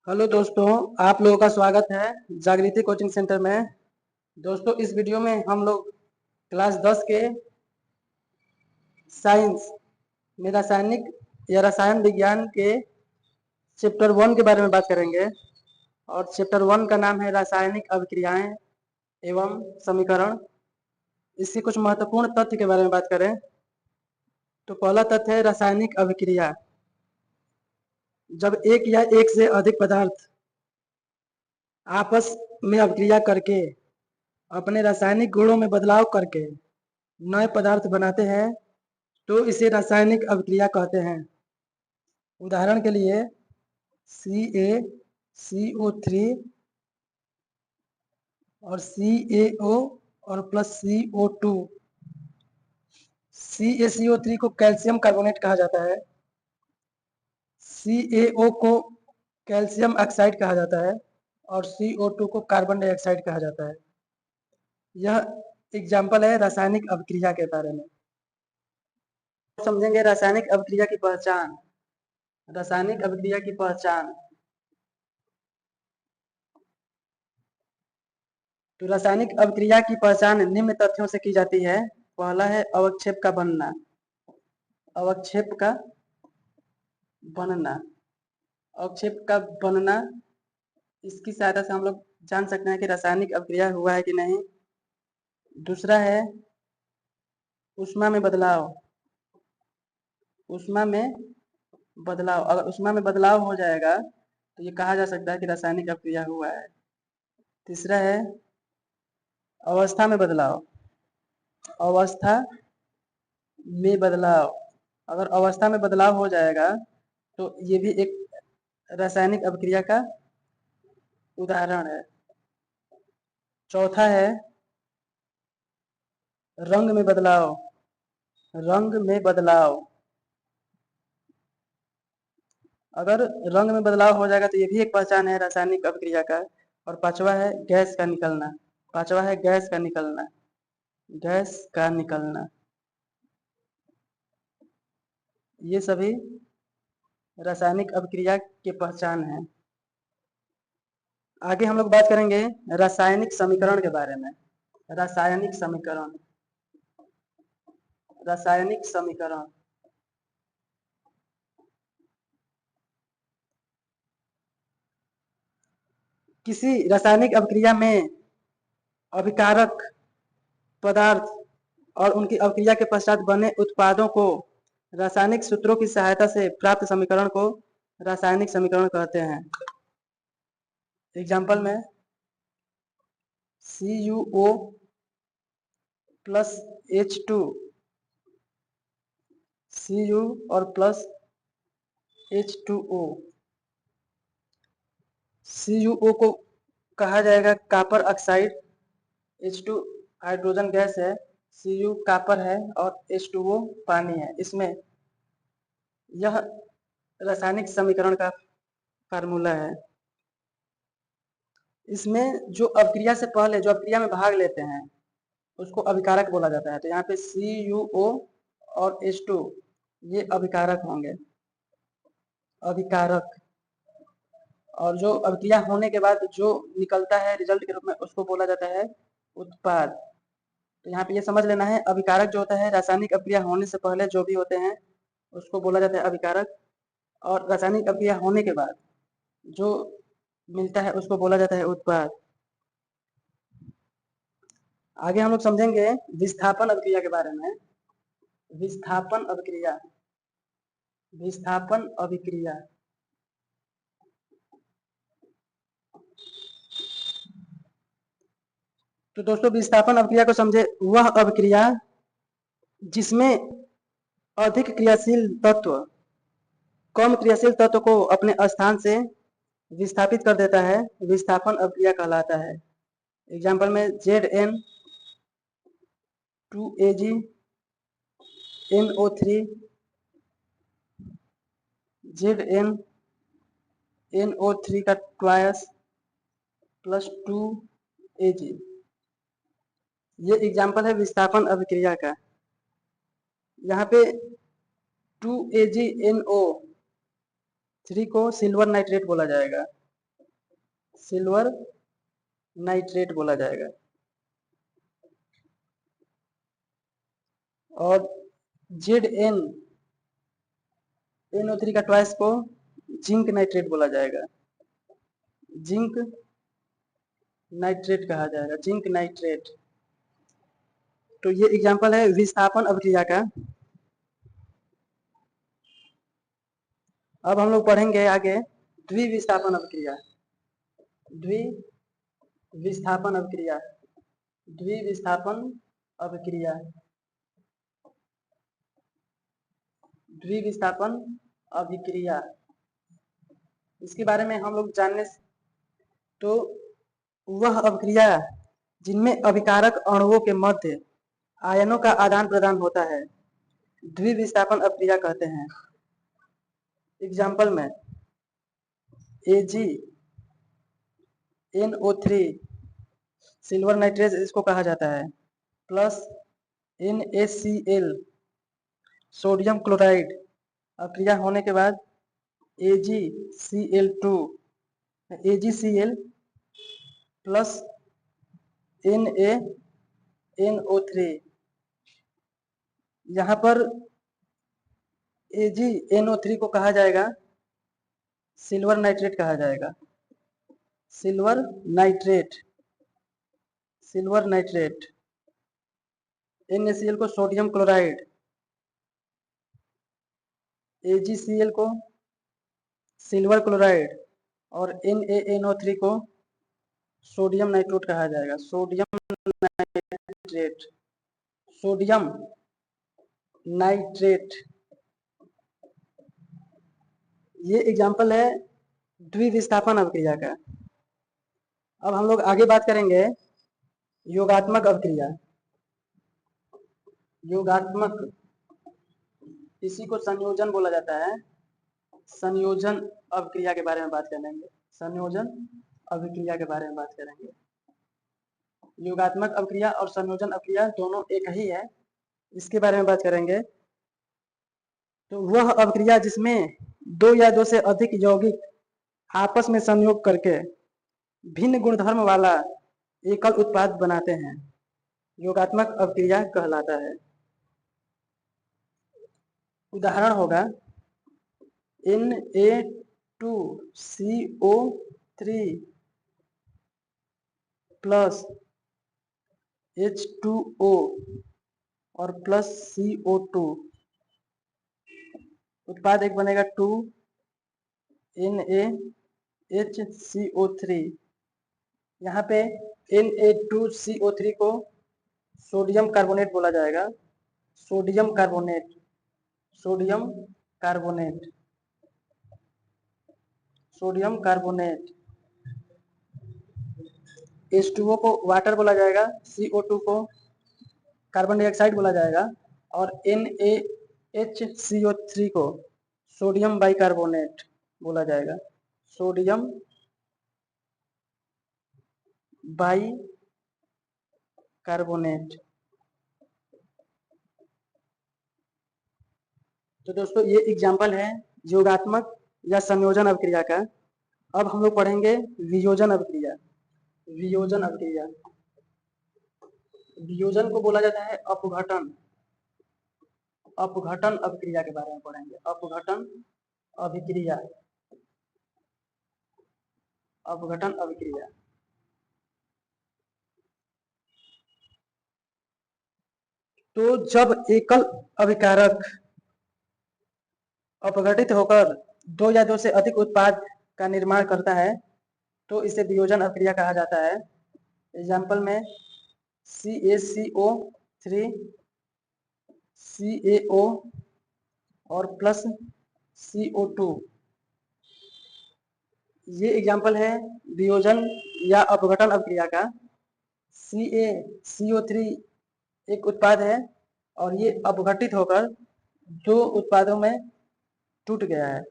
Hello दोस्तों, आप लोगों का स्वागत है जागृति कोचिंग सेंटर में। दोस्तों, इस वीडियो में हम लोग क्लास 10 के साइंस में रासायनिक या रसायन विज्ञान के चैप्टर 1 के बारे में बात करेंगे। और चैप्टर 1 का नाम है रासायनिक अभिक्रियाएं एवं समीकरण। इसके कुछ महत्वपूर्ण तथ्य के बारे में बात करें तो पहला तथ्य है रासायनिक अभिक्रिया। जब एक या एक से अधिक पदार्थ आपस में अभिक्रिया करके अपने रासायनिक गुणों में बदलाव करके नए पदार्थ बनाते हैं तो इसे रासायनिक अभिक्रिया कहते हैं। उदाहरण के लिए CaCO3 और CaO और प्लस CO2। CaCO3 को कैल्शियम कार्बोनेट कहा जाता है, CaO को कैल्शियम ऑक्साइड कहा जाता है और CO2 को कार्बन डाइऑक्साइड कहा जाता है। यह एग्जाम्पल है रासायनिक अभिक्रिया के बारे में। समझेंगे रासायनिक अभिक्रिया की पहचान। रासायनिक अभिक्रिया की पहचान तो रासायनिक अभिक्रिया की पहचान निम्न तथ्यों से की जाती है। पहला है अवक्षेप का बनना। अवक्षेप का बनना अवक्षेप का बनना इसकी सहायता से हम लोग जान सकते हैं कि रासायनिक अभिक्रिया हुआ है कि नहीं। दूसरा है ऊष्मा में बदलाव। ऊष्मा में बदलाव अगर ऊष्मा में बदलाव हो जाएगा तो ये कहा जा सकता है कि रासायनिक अभिक्रिया हुआ है। तीसरा है अवस्था में बदलाव। अवस्था में बदलाव अगर अवस्था में बदलाव हो जाएगा तो ये भी एक रासायनिक अभिक्रिया का उदाहरण है। चौथा है रंग में बदलाव। रंग में बदलाव अगर रंग में बदलाव हो जाएगा तो ये भी एक पहचान है रासायनिक अभिक्रिया का। और पांचवा है गैस का निकलना। पांचवा है गैस का निकलना। गैस का निकलना ये सभी रासायनिक अभिक्रिया के पहचान है। आगे हम लोग बात करेंगे रासायनिक समीकरण के बारे में। रासायनिक समीकरण। रासायनिक समीकरण किसी रासायनिक अभिक्रिया में अभिकारक पदार्थ और उनकी अभिक्रिया के पश्चात बने उत्पादों को रासायनिक सूत्रों की सहायता से प्राप्त समीकरण को रासायनिक समीकरण कहते हैं। एग्जाम्पल में CuO प्लस H2 Cu और प्लस H2O। CuO को कहा जाएगा copper oxide. H2 hydrogen gas है, Cu कॉपर है और H2O पानी है। इसमें यह रासायनिक समीकरण का फार्मूला है। इसमें जो अभिक्रिया से पहले जो अभिक्रिया में भाग लेते हैं उसको अभिकारक बोला जाता है। तो यहाँ पे CuO और H2 ये अभिकारक होंगे, अभिकारक। और जो अभिक्रिया होने के बाद जो निकलता है रिजल्ट के रूप में उसको बोला जाता है उत्पाद। तो यहाँ पे ये समझ लेना है अभिकारक जो होता है रासायनिक अभिक्रिया होने से पहले जो भी होते हैं उसको बोला जाता है अभिकारक। और रासायनिक अभिक्रिया होने के बाद जो मिलता है उसको बोला जाता है उत्पाद। आगे हम लोग समझेंगे विस्थापन अभिक्रिया के बारे में। विस्थापन अभिक्रिया। विस्थापन अभिक्रिया तो दोस्तों विस्थापन अभिक्रिया को समझे वह अभिक्रिया जिसमें अधिक क्रियाशील तत्व कम क्रियाशील तत्व को अपने स्थान से विस्थापित कर देता है, विस्थापन अभिक्रिया कहलाता है। एग्जाम्पल में Zn2Ag ZnNO3 का ट्वायस प्लस 2Ag। ये एग्जाम्पल है विस्थापन अभिक्रिया का। यहाँ पे 2AgNO3 को सिल्वर नाइट्रेट बोला जाएगा। सिल्वर नाइट्रेट बोला जाएगा। और ZnNO3 का ट्वाइस को जिंक नाइट्रेट बोला जाएगा। जिंक नाइट्रेट कहा जाएगा, जिंक नाइट्रेट। तो ये एग्जांपल है विस्थापन अभिक्रिया का। अब हम लोग पढ़ेंगे आगे द्विविस्थापन अभिक्रिया। द्विविस्थापन अभिक्रिया, द्विविस्थापन अभिक्रिया, द्विविस्थापन अभिक्रिया। इसके बारे में हम लोग जानने तो वह अभिक्रिया जिनमें अभिकारक अणुओं के मध्य आयनों का आदान प्रदान होता है द्विविस्थापन अभिक्रिया कहते हैं। एग्जाम्पल में AgNO3 सिल्वर नाइट्रेट इसको कहा जाता है, प्लस NaCl सोडियम क्लोराइड अभिक्रिया होने के बाद AgCl प्लस NaNO3। यहाँ पर AgNO3 को कहा जाएगा सिल्वर नाइट्रेट कहा जाएगा, silver nitrate, silver nitrate. NaCl को सोडियम क्लोराइड, AgCl को सिल्वर क्लोराइड और NaNO3 को सोडियम नाइट्रेट कहा जाएगा, सोडियम नाइट्रेट, सोडियम नाइट्रेट। ये एग्जाम्पल है द्विविस्थापन अभिक्रिया का। अब हम लोग आगे बात करेंगे योगात्मक अभिक्रिया। योगात्मक, इसी को संयोजन बोला जाता है। संयोजन अभिक्रिया के बारे में बात करेंगे, संयोजन अभिक्रिया के बारे में बात करेंगे। योगात्मक अभिक्रिया और संयोजन अभिक्रिया दोनों एक ही है, इसके बारे में बात करेंगे। तो वह अभिक्रिया जिसमें दो या दो से अधिक यौगिक आपस में संयोग करके भिन्न गुणधर्म वाला एकल उत्पाद बनाते हैं, योगात्मक अभिक्रिया कहलाता है। उदाहरण होगा Na2CO3 प्लस H2O और प्लस CO2, उत्पाद एक बनेगा 2NaHCO3। यहाँ पे Na2CO3 को सोडियम कार्बोनेट बोला जाएगा, sodium carbonate, sodium carbonate, sodium carbonate. H2O को वाटर बोला जाएगा, CO2 को कार्बन डाइऑक्साइड बोला जाएगा और NaHCO3 को सोडियम बाइकार्बोनेट बोला जाएगा, सोडियम बाइकार्बोनेट। तो दोस्तों ये एग्जाम्पल है योगात्मक या संयोजन अभिक्रिया का। अब हम लोग पढ़ेंगे वियोजन अभिक्रिया। वियोजन अभिक्रिया, वियोजन को बोला जाता है अपघटन। अपघटन अभिक्रिया के बारे में पढ़ेंगे, अपघटन अभिक्रिया, अपघटन अभिक्रिया। तो जब एकल अभिकारक अपघटित होकर दो या दो से अधिक उत्पाद का निर्माण करता है तो इसे वियोजन अभिक्रिया कहा जाता है। एग्जाम्पल में CaCO3 CaO और प्लस CO2, ये एग्जाम्पल है वियोजन या अपघटन अभिक्रिया का। CaCO3 एक उत्पाद है और ये अपघटित होकर दो उत्पादों में टूट गया है।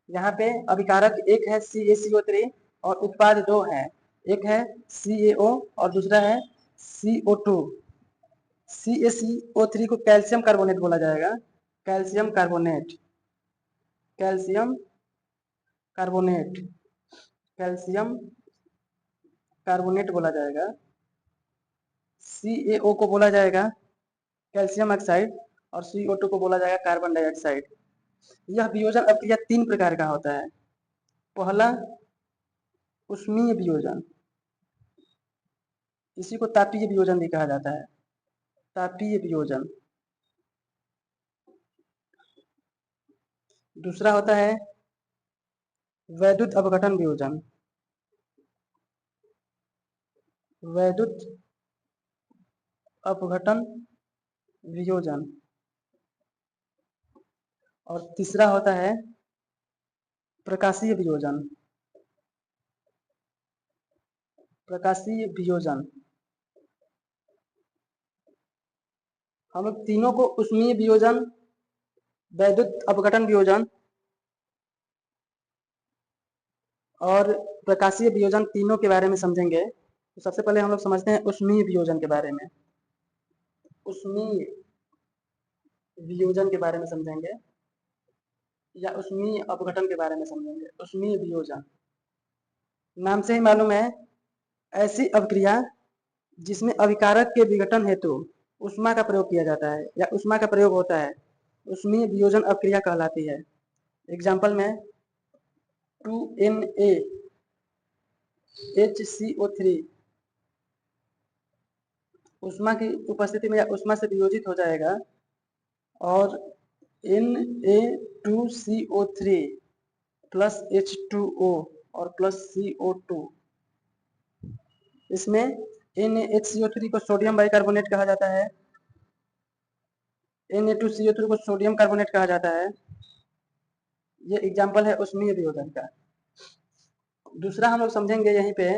यहाँ पे अभिकारक एक है CaCO3 और उत्पाद दो हैं, एक है CaO और दूसरा है CO2। CaCO3 को कैल्शियम कार्बोनेट बोला जाएगा, calcium carbonate, calcium carbonate, calcium carbonate बोला जाएगा, CaO को बोला जाएगा कैल्शियम ऑक्साइड, और CO2 को बोला जाएगा कार्बन डाइऑक्साइड। यह वियोजन अभिक्रिया 3 प्रकार का होता है। पहला उष्मीय वियोजन, इसी को तापीय वियोजन भी कहा जाता है, तापीय वियोजन। दूसरा होता है वैद्युत अपघटन वियोजन, वैद्युत अपघटन वियोजन। और तीसरा होता है प्रकाशीय वियोजन, प्रकाशीय वियोजन। हम लोग तीनों को उष्मीय वियोजन, वैद्युत अपघटन वियोजन और प्रकाशीय वियोजन तीनों के बारे में समझेंगे। तो सबसे पहले हम लोग समझते हैं उष्मीय वियोजन के बारे में। उष्मीय वियोजन के बारे में समझेंगे या उष्मीय अपघटन के बारे में समझेंगे। उष्मीय वियोजन नाम से ही मालूम है, ऐसी अभिक्रिया जिसमें अभिकारक के विघटन हेतु उष्मा का प्रयोग किया जाता है या उष्मा का प्रयोग होता है, उष्मीय वियोजन अभिक्रिया कहलाती है। एग्जाम्पल में 2NaHCO3 उष्मा की उपस्थिति में या उष्मा से वियोजित हो जाएगा, और Na2CO3 प्लस H2O और प्लस CO2। इसमें NaHCO3 को सोडियम बाइकार्बोनेट कहा जाता है, Na2CO3 को सोडियम कार्बोनेट कहा जाता है। ये एग्जाम्पल है उष्मीय वियोजन का। दूसरा हम लोग समझेंगे यहीं पे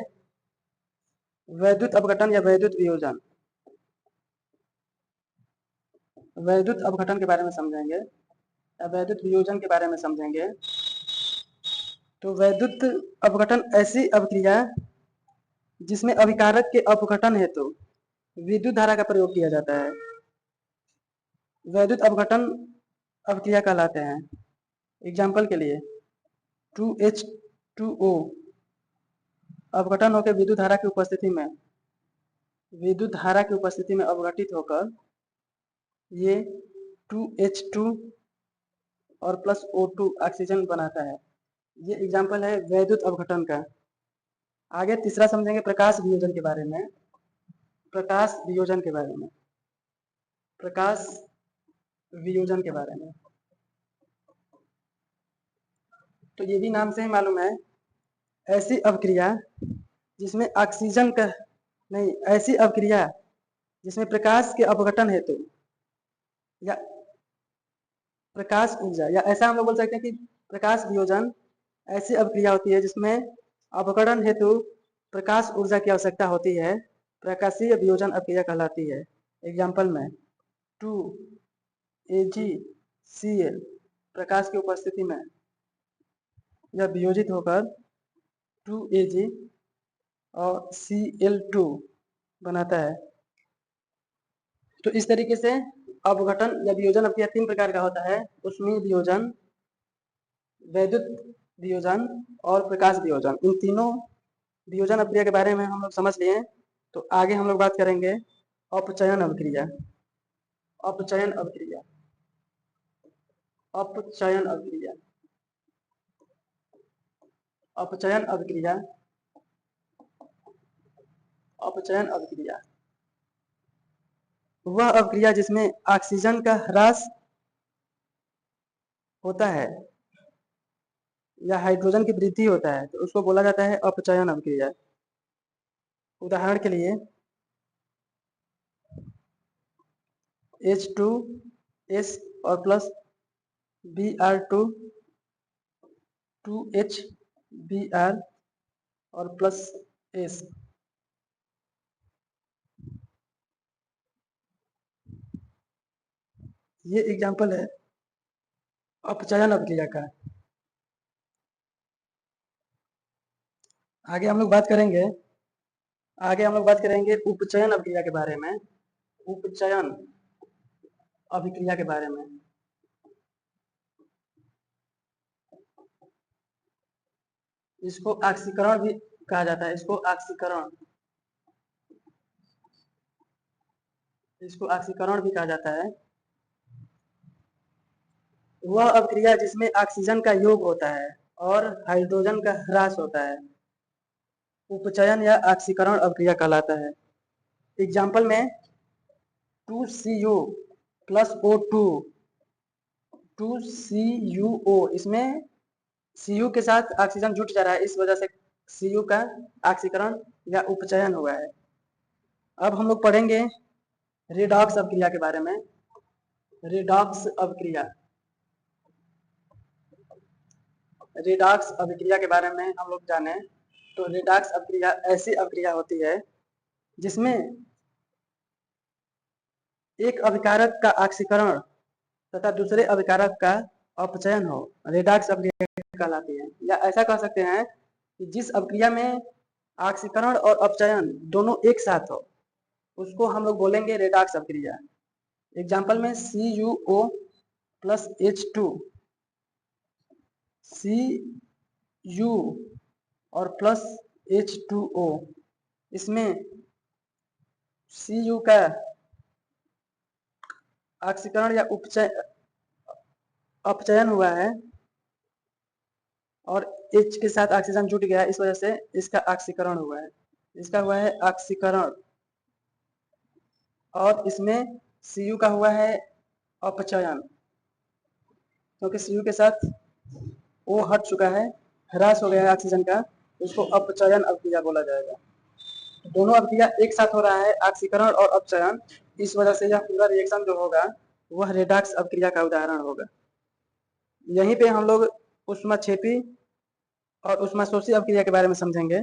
वैद्युत अपघटन या वैद्युत वियोजन। वैद्युत अपघटन के बारे में समझेंगे या वैद्युत वियोजन के बारे में समझेंगे। तो वैद्युत अपघटन ऐसी अभिक्रिया जिसमें अभिकारक के अपघटन हेतु विद्युत धारा का प्रयोग किया जाता है, वैद्युत अपघटन अभिक्रिया कहलाते हैं। एग्जाम्पल के लिए 2H2O अपघटन होकर विद्युत धारा की उपस्थिति में, विद्युत धारा की उपस्थिति में अपघटित होकर ये 2H2 और प्लस O2 ऑक्सीजन बनाता है। ये एग्जाम्पल है वैद्युत अपघटन का। आगे तीसरा समझेंगे प्रकाश वियोजन के बारे में। प्रकाश वियोजन के बारे में, प्रकाश वियोजन के बारे में। तो ये भी नाम से ही मालूम है, ऐसी अभिक्रिया जिसमें ऑक्सीजन का नहीं, ऐसी अभिक्रिया जिसमें प्रकाश के अपघटन हेतु या प्रकाश ऊर्जा, या ऐसा हम लोग बोल सकते हैं कि प्रकाश वियोजन ऐसी अभिक्रिया होती है जिसमें अपघटन हेतु प्रकाश ऊर्जा की आवश्यकता होती है, प्रकाशीय वियोजन अभिक्रिया कहलाती है। एग्जाम्पल में 2AgCl प्रकाश की उपस्थिति में यह वियोजित होकर 2Ag और Cl2 बनाता है। तो इस तरीके से अपघटन या वियोजन अभिक्रिया 3 प्रकार का होता है, उष्मीय वियोजन, वैद्युत वियोजन और प्रकाश वियोजन। इन तीनों वियोजन अभिक्रिया के बारे में हम लोग समझ लिए। तो आगे हम लोग बात करेंगे अपचयन अभिक्रिया। अपचयन अभिक्रिया, अपचयन अभिक्रिया, अपचयन अभिक्रिया, अपचयन अभिक्रिया वह अभिक्रिया जिसमें ऑक्सीजन का ह्रास होता है या हाइड्रोजन की वृद्धि होता है, तो उसको बोला जाता है अपचयन अभिक्रिया। उदाहरण के लिए H2S और प्लस Br2 2HBr और प्लस S। ये एग्जाम्पल है अपचयन अभिक्रिया का। आगे हम लोग बात करेंगे, आगे हम लोग बात करेंगे उपचयन अभिक्रिया के बारे में। उपचयन अभिक्रिया के बारे में। इसको ऑक्सीकरण भी कहा जाता है, इसको ऑक्सीकरण भी कहा जाता है। वह अभिक्रिया जिसमें ऑक्सीजन का योग होता है और हाइड्रोजन का ह्रास होता है उपचयन या ऑक्सीकरण अभिक्रिया कहलाता है। एग्जाम्पल में 2Cu प्लस O2 2CuO, इसमें Cu के साथ ऑक्सीजन जुट जा रहा है, इस वजह से Cu का ऑक्सीकरण या उपचयन हुआ है। अब हम लोग पढ़ेंगे रेडॉक्स अभिक्रिया के बारे में। रेडॉक्स अभिक्रिया के बारे में हम लोग जाने तो रेडॉक्स अभिक्रिया ऐसी अभिक्रिया होती है जिसमें एक अभिकारक का ऑक्सीकरण तथा दूसरे अभिकारक का अपचयन हो, रेडॉक्स अभिक्रिया कहलाती है। या ऐसा कह सकते हैं कि जिस अभिक्रिया में ऑक्सीकरण और अपचयन दोनों एक साथ हो उसको हम लोग बोलेंगे रेडॉक्स अभिक्रिया। एग्जाम्पल में CuO प्लस H2, Cu और प्लस H2O, इसमें Cu का ऑक्सीकरण या अपचयन हुआ है और H के साथ ऑक्सीजन जुट गया है, इस वजह से इसका ऑक्सीकरण हुआ है, इसका हुआ है ऑक्सीकरण। और इसमें Cu का हुआ है अपचयन, क्योंकि Cu के साथ O हट चुका है, ह्रास हो गया है ऑक्सीजन का, इसको अपचयन अभिक्रिया बोला जाएगा। दोनों अभिक्रिया एक साथ हो रहा है, ऑक्सीकरण और अपचयन, इस वजह से यह पूरा रिएक्शन जो होगा वह रेडॉक्स अभिक्रिया का उदाहरण होगा। यहीं पे हम लोग ऊष्माक्षेपी और ऊष्माशोषी अभिक्रिया के बारे में समझेंगे।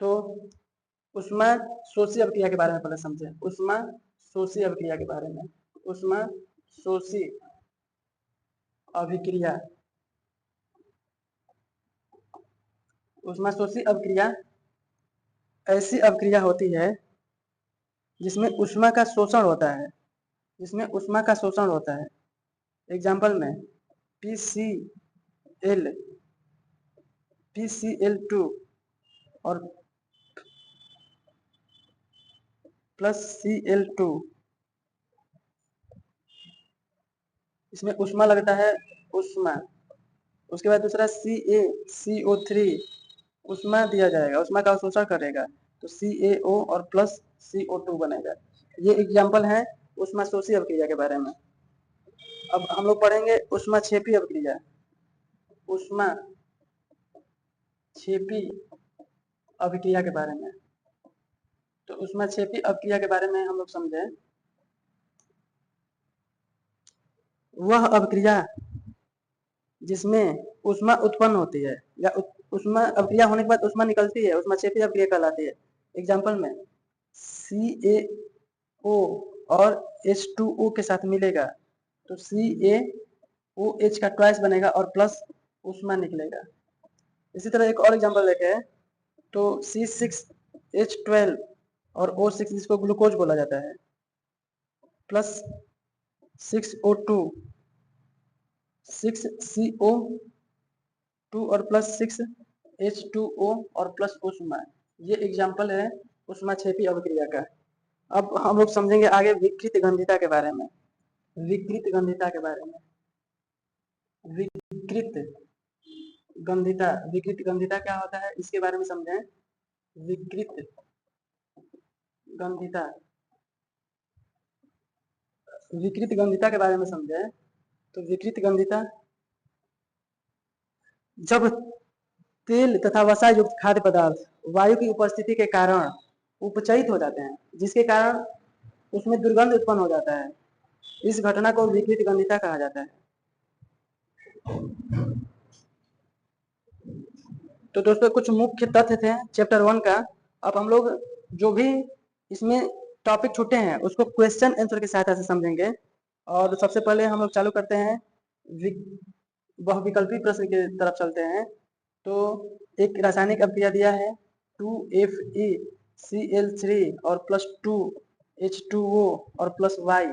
तो ऊष्माशोषी अभिक्रिया के बारे में पहले समझें। ऊष्माशोषी अभिक्रिया के बारे में, ऊष्माशोषी अभिक्रिया, ऊष्माशोषी अभिक्रिया ऐसी अभिक्रिया होती है जिसमें ऊष्मा का शोषण होता है, जिसमें ऊष्मा का शोषण होता है। एग्जाम्पल में PCl2 और प्लस Cl2, इसमें ऊष्मा लगता है, ऊष्मा। उसके बाद दूसरा CaCO3, ऊष्मा दिया जाएगा, ऊष्मा का अवशोषण करेगा तो CaO और प्लस CO2 बनेगा। ये एग्जाम्पल है ऊष्माशोषी अभिक्रिया के बारे में। अब हम लोग पढ़ेंगे ऊष्माक्षेपी अभिक्रिया। ऊष्माक्षेपी अभिक्रिया के बारे में, तो ऊष्माक्षेपी अभिक्रिया के बारे में हम लोग समझें। वह अभिक्रिया जिसमें ऊष्मा उत्पन्न होती है या ऊष्मा अभिक्रिया होने के बाद ऊष्मा निकलती है, ऊष्माक्षेपी अभिक्रिया कहलाती है। एग्जाम्पल में CaO और H2O के साथ मिलेगा तो CaOH का ट्वाइस बनेगा और प्लस ऊष्मा निकलेगा। इसी तरह एक और एग्जाम्पल लेते हैं तो C6H12 और O6, जिसको ग्लूकोज बोला जाता है, प्लस 6O2, 6CO2 और प्लस 6H2O और प्लस ऊष्मा। ये एग्जाम्पल है ऊष्माक्षेपी अभिक्रिया का। अब हम लोग समझेंगे आगे विकृत गंधिता के बारे में। विकृत गंधिता के बारे में, विकृत गंधिता क्या होता है इसके बारे में समझें। विकृत गंधिता, विकृत गंधिता के बारे में समझें तो विकृत गंधिता जब तेल तथा वसा युक्त खाद्य पदार्थ वायु की उपस्थिति के कारण उपचयित हो जाते हैं, जिसके कारण उसमें दुर्गंध उत्पन्न हो जाता है, इस घटना को विकृत गंधिता कहा जाता है। तो दोस्तों कुछ मुख्य तथ्य थे चैप्टर 1 का। अब हम लोग जो भी इसमें टॉपिक छूटे हैं उसको क्वेश्चन आंसर की सहायता से समझेंगे। और सबसे पहले हम लोग चालू करते हैं बहुविकल्पी प्रश्न की तरफ चलते हैं। तो एक रासायनिक अभिक्रिया दिया है 2FeCl3 और प्लस 2H2O और प्लस Y,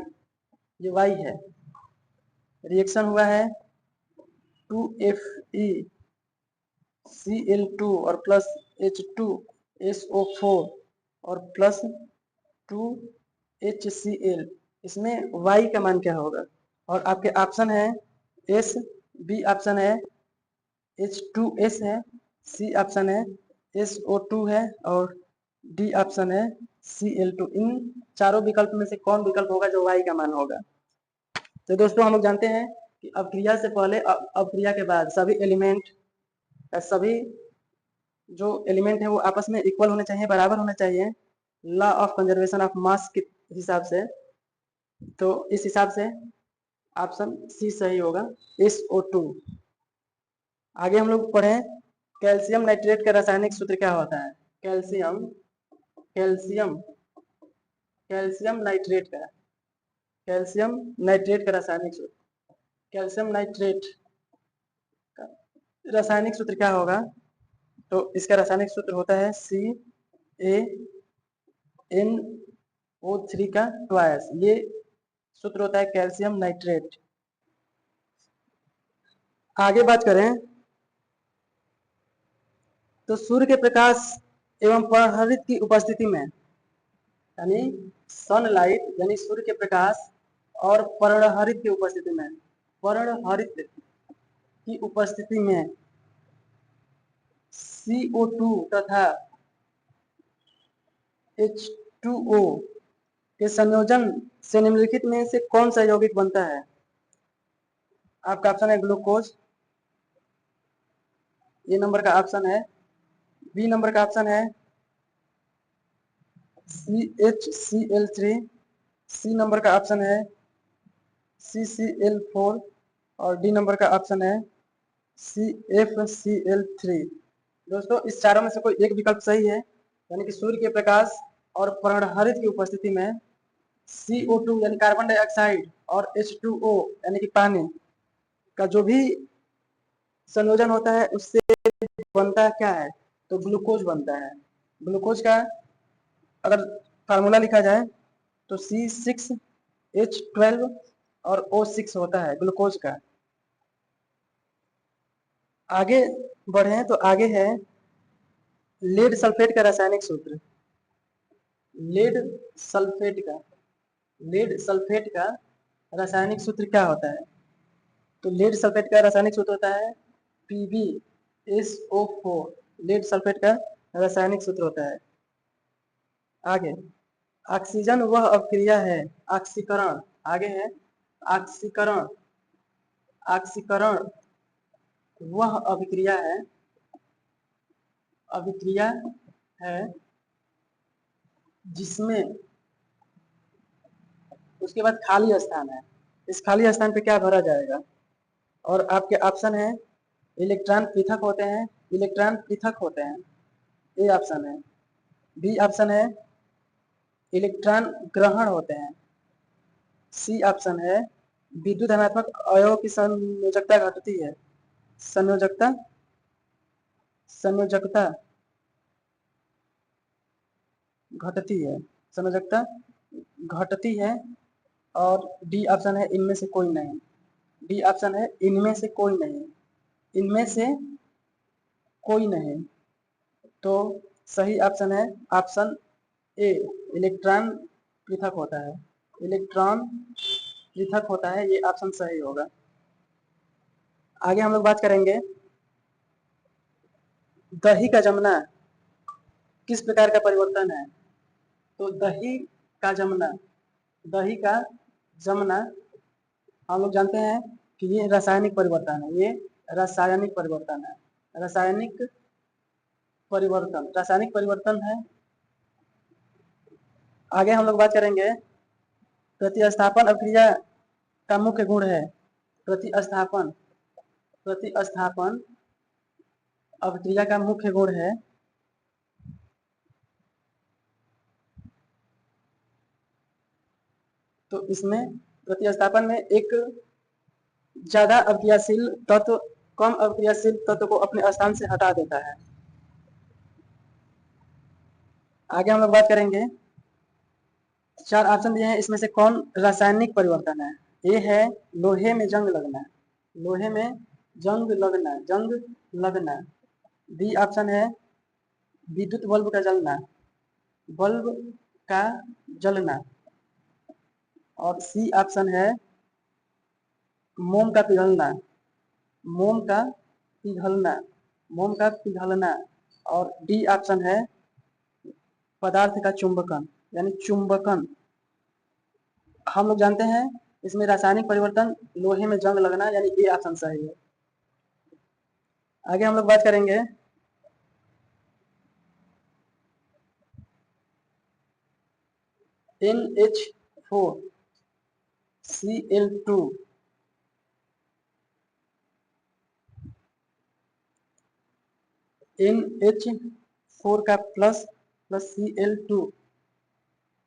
ये Y है। रिएक्शन हुआ है 2FeCl3 Cl2 और प्लस H2SO4 और प्लस 2HCl, इसमें y का मान क्या होगा? और आपके ऑप्शन है S, B ऑप्शन है H2S है, C ऑप्शन है SO2 है और D ऑप्शन है Cl2। इन चारों विकल्प में से कौन विकल्प होगा जो y का मान होगा? तो दोस्तों हम लोग जानते हैं कि अपक्रिया से पहले अपक्रिया के बाद सभी एलिमेंट सभी जो एलिमेंट है वो आपस में इक्वल होने चाहिए, बराबर होने चाहिए, law of conservation of mass के हिसाब से। तो इस हिसाब से ऑप्शन सी सही होगा, SO2। आगे हम लोग पढ़ें कैल्शियम नाइट्रेट का रासायनिक सूत्र क्या होता है? कैल्शियम कैल्शियम कैल्शियम नाइट्रेट का कैल्शियम नाइट्रेट का रासायनिक सूत्र, कैल्शियम नाइट्रेट का रासायनिक सूत्र क्या होगा? तो इसका रासायनिक सूत्र होता है CaNO3 का ट्वाइस। ये सूत्र होता है कैल्शियम नाइट्रेट। आगे बात करें तो सूर्य के प्रकाश एवं पराहरित की उपस्थिति में, यानी सनलाइट यानी सूर्य के प्रकाश और पराहरित की उपस्थिति में, पराहरित की उपस्थिति में CO2 तथा H2O के संयोजन से निम्नलिखित में से कौन सा यौगिक बनता है? आपका ऑप्शन है ग्लूकोज, ए नंबर का ऑप्शन है, बी नंबर का ऑप्शन है CHCl3, सी नंबर का ऑप्शन है CCl4 और डी नंबर का ऑप्शन है CFCl3। दोस्तों इस चारों में से कोई एक विकल्प सही है, यानी कि सूर्य के प्रकाश और पराहरित की उपस्थिति में CO2 यानी कार्बन डाइऑक्साइड और H2O यानी कि पानी का जो भी संयोजन होता है उससे बनता है क्या है? तो ग्लूकोज बनता है। ग्लूकोज का अगर फार्मूला लिखा जाए तो C6H12 और O6 होता है ग्लूकोज का। आगे बढ़े तो आगे है लेड सल्फेट का रासायनिक सूत्र। लेड सल्फेट का रासायनिक सूत्र क्या होता है? तो लेड सल्फेट का रासायनिक सूत्र होता है PbSO4। लेड सल्फेट का रासायनिक सूत्र होता है। आगे ऑक्सीजन वह अभिक्रिया है, ऑक्सीकरण, आगे है ऑक्सीकरण, ऑक्सीकरण वह अभिक्रिया है जिसमें, उसके बाद खाली स्थान है, इस खाली स्थान पे क्या भरा जाएगा? और आपके ऑप्शन है इलेक्ट्रॉन पृथक होते हैं, इलेक्ट्रॉन पृथक होते हैं, ए ऑप्शन है। बी ऑप्शन है इलेक्ट्रॉन ग्रहण होते हैं, सी ऑप्शन है विद्युत धनात्मक अवयव की संयोजकता घटती है, संयोजकता संयोजकता घटती है, संयोजकता घटती है। और डी ऑप्शन है इनमें से कोई नहीं, डी ऑप्शन है इनमें से कोई नहीं, इनमें से कोई नहीं। तो सही ऑप्शन है ऑप्शन ए, इलेक्ट्रॉन पृथक होता है, इलेक्ट्रॉन पृथक होता है, ये ऑप्शन सही होगा। आगे हम लोग बात करेंगे दही का जमना किस प्रकार का परिवर्तन है? तो दही का जमना हम लोग जानते हैं कि ये रासायनिक परिवर्तन है, ये रासायनिक परिवर्तन है, रासायनिक परिवर्तन है। आगे हम लोग बात करेंगे प्रतिस्थापन अभिक्रिया का मुख्य गुण है, प्रतिस्थापन अभिक्रिया का मुख्य गुण है तो इसमें प्रतिस्थापन में एक ज्यादा अभिक्रियाशील तत्व कम अभिक्रियाशील तत्व को अपने स्थान से हटा देता है। आगे हम लोग बात करेंगे, चार ऑप्शन दिए हैं, इसमें से कौन रासायनिक परिवर्तन है? ए है लोहे में जंग लगना, लोहे में जंग लगना, बी ऑप्शन है विद्युत बल्ब का जलना, बल्ब का जलना। और सी ऑप्शन है मोम का पिघलना, मोम का पिघलना, मोम का पिघलना। और डी ऑप्शन है पदार्थ का चुंबकन, यानी चुंबकन। हम लोग जानते हैं इसमें रासायनिक परिवर्तन, लोहे में जंग लगना, यानी ए ऑप्शन सही है। आगे हम लोग बात करेंगे NH4 Cl2, NH4 का प्लस प्लस Cl2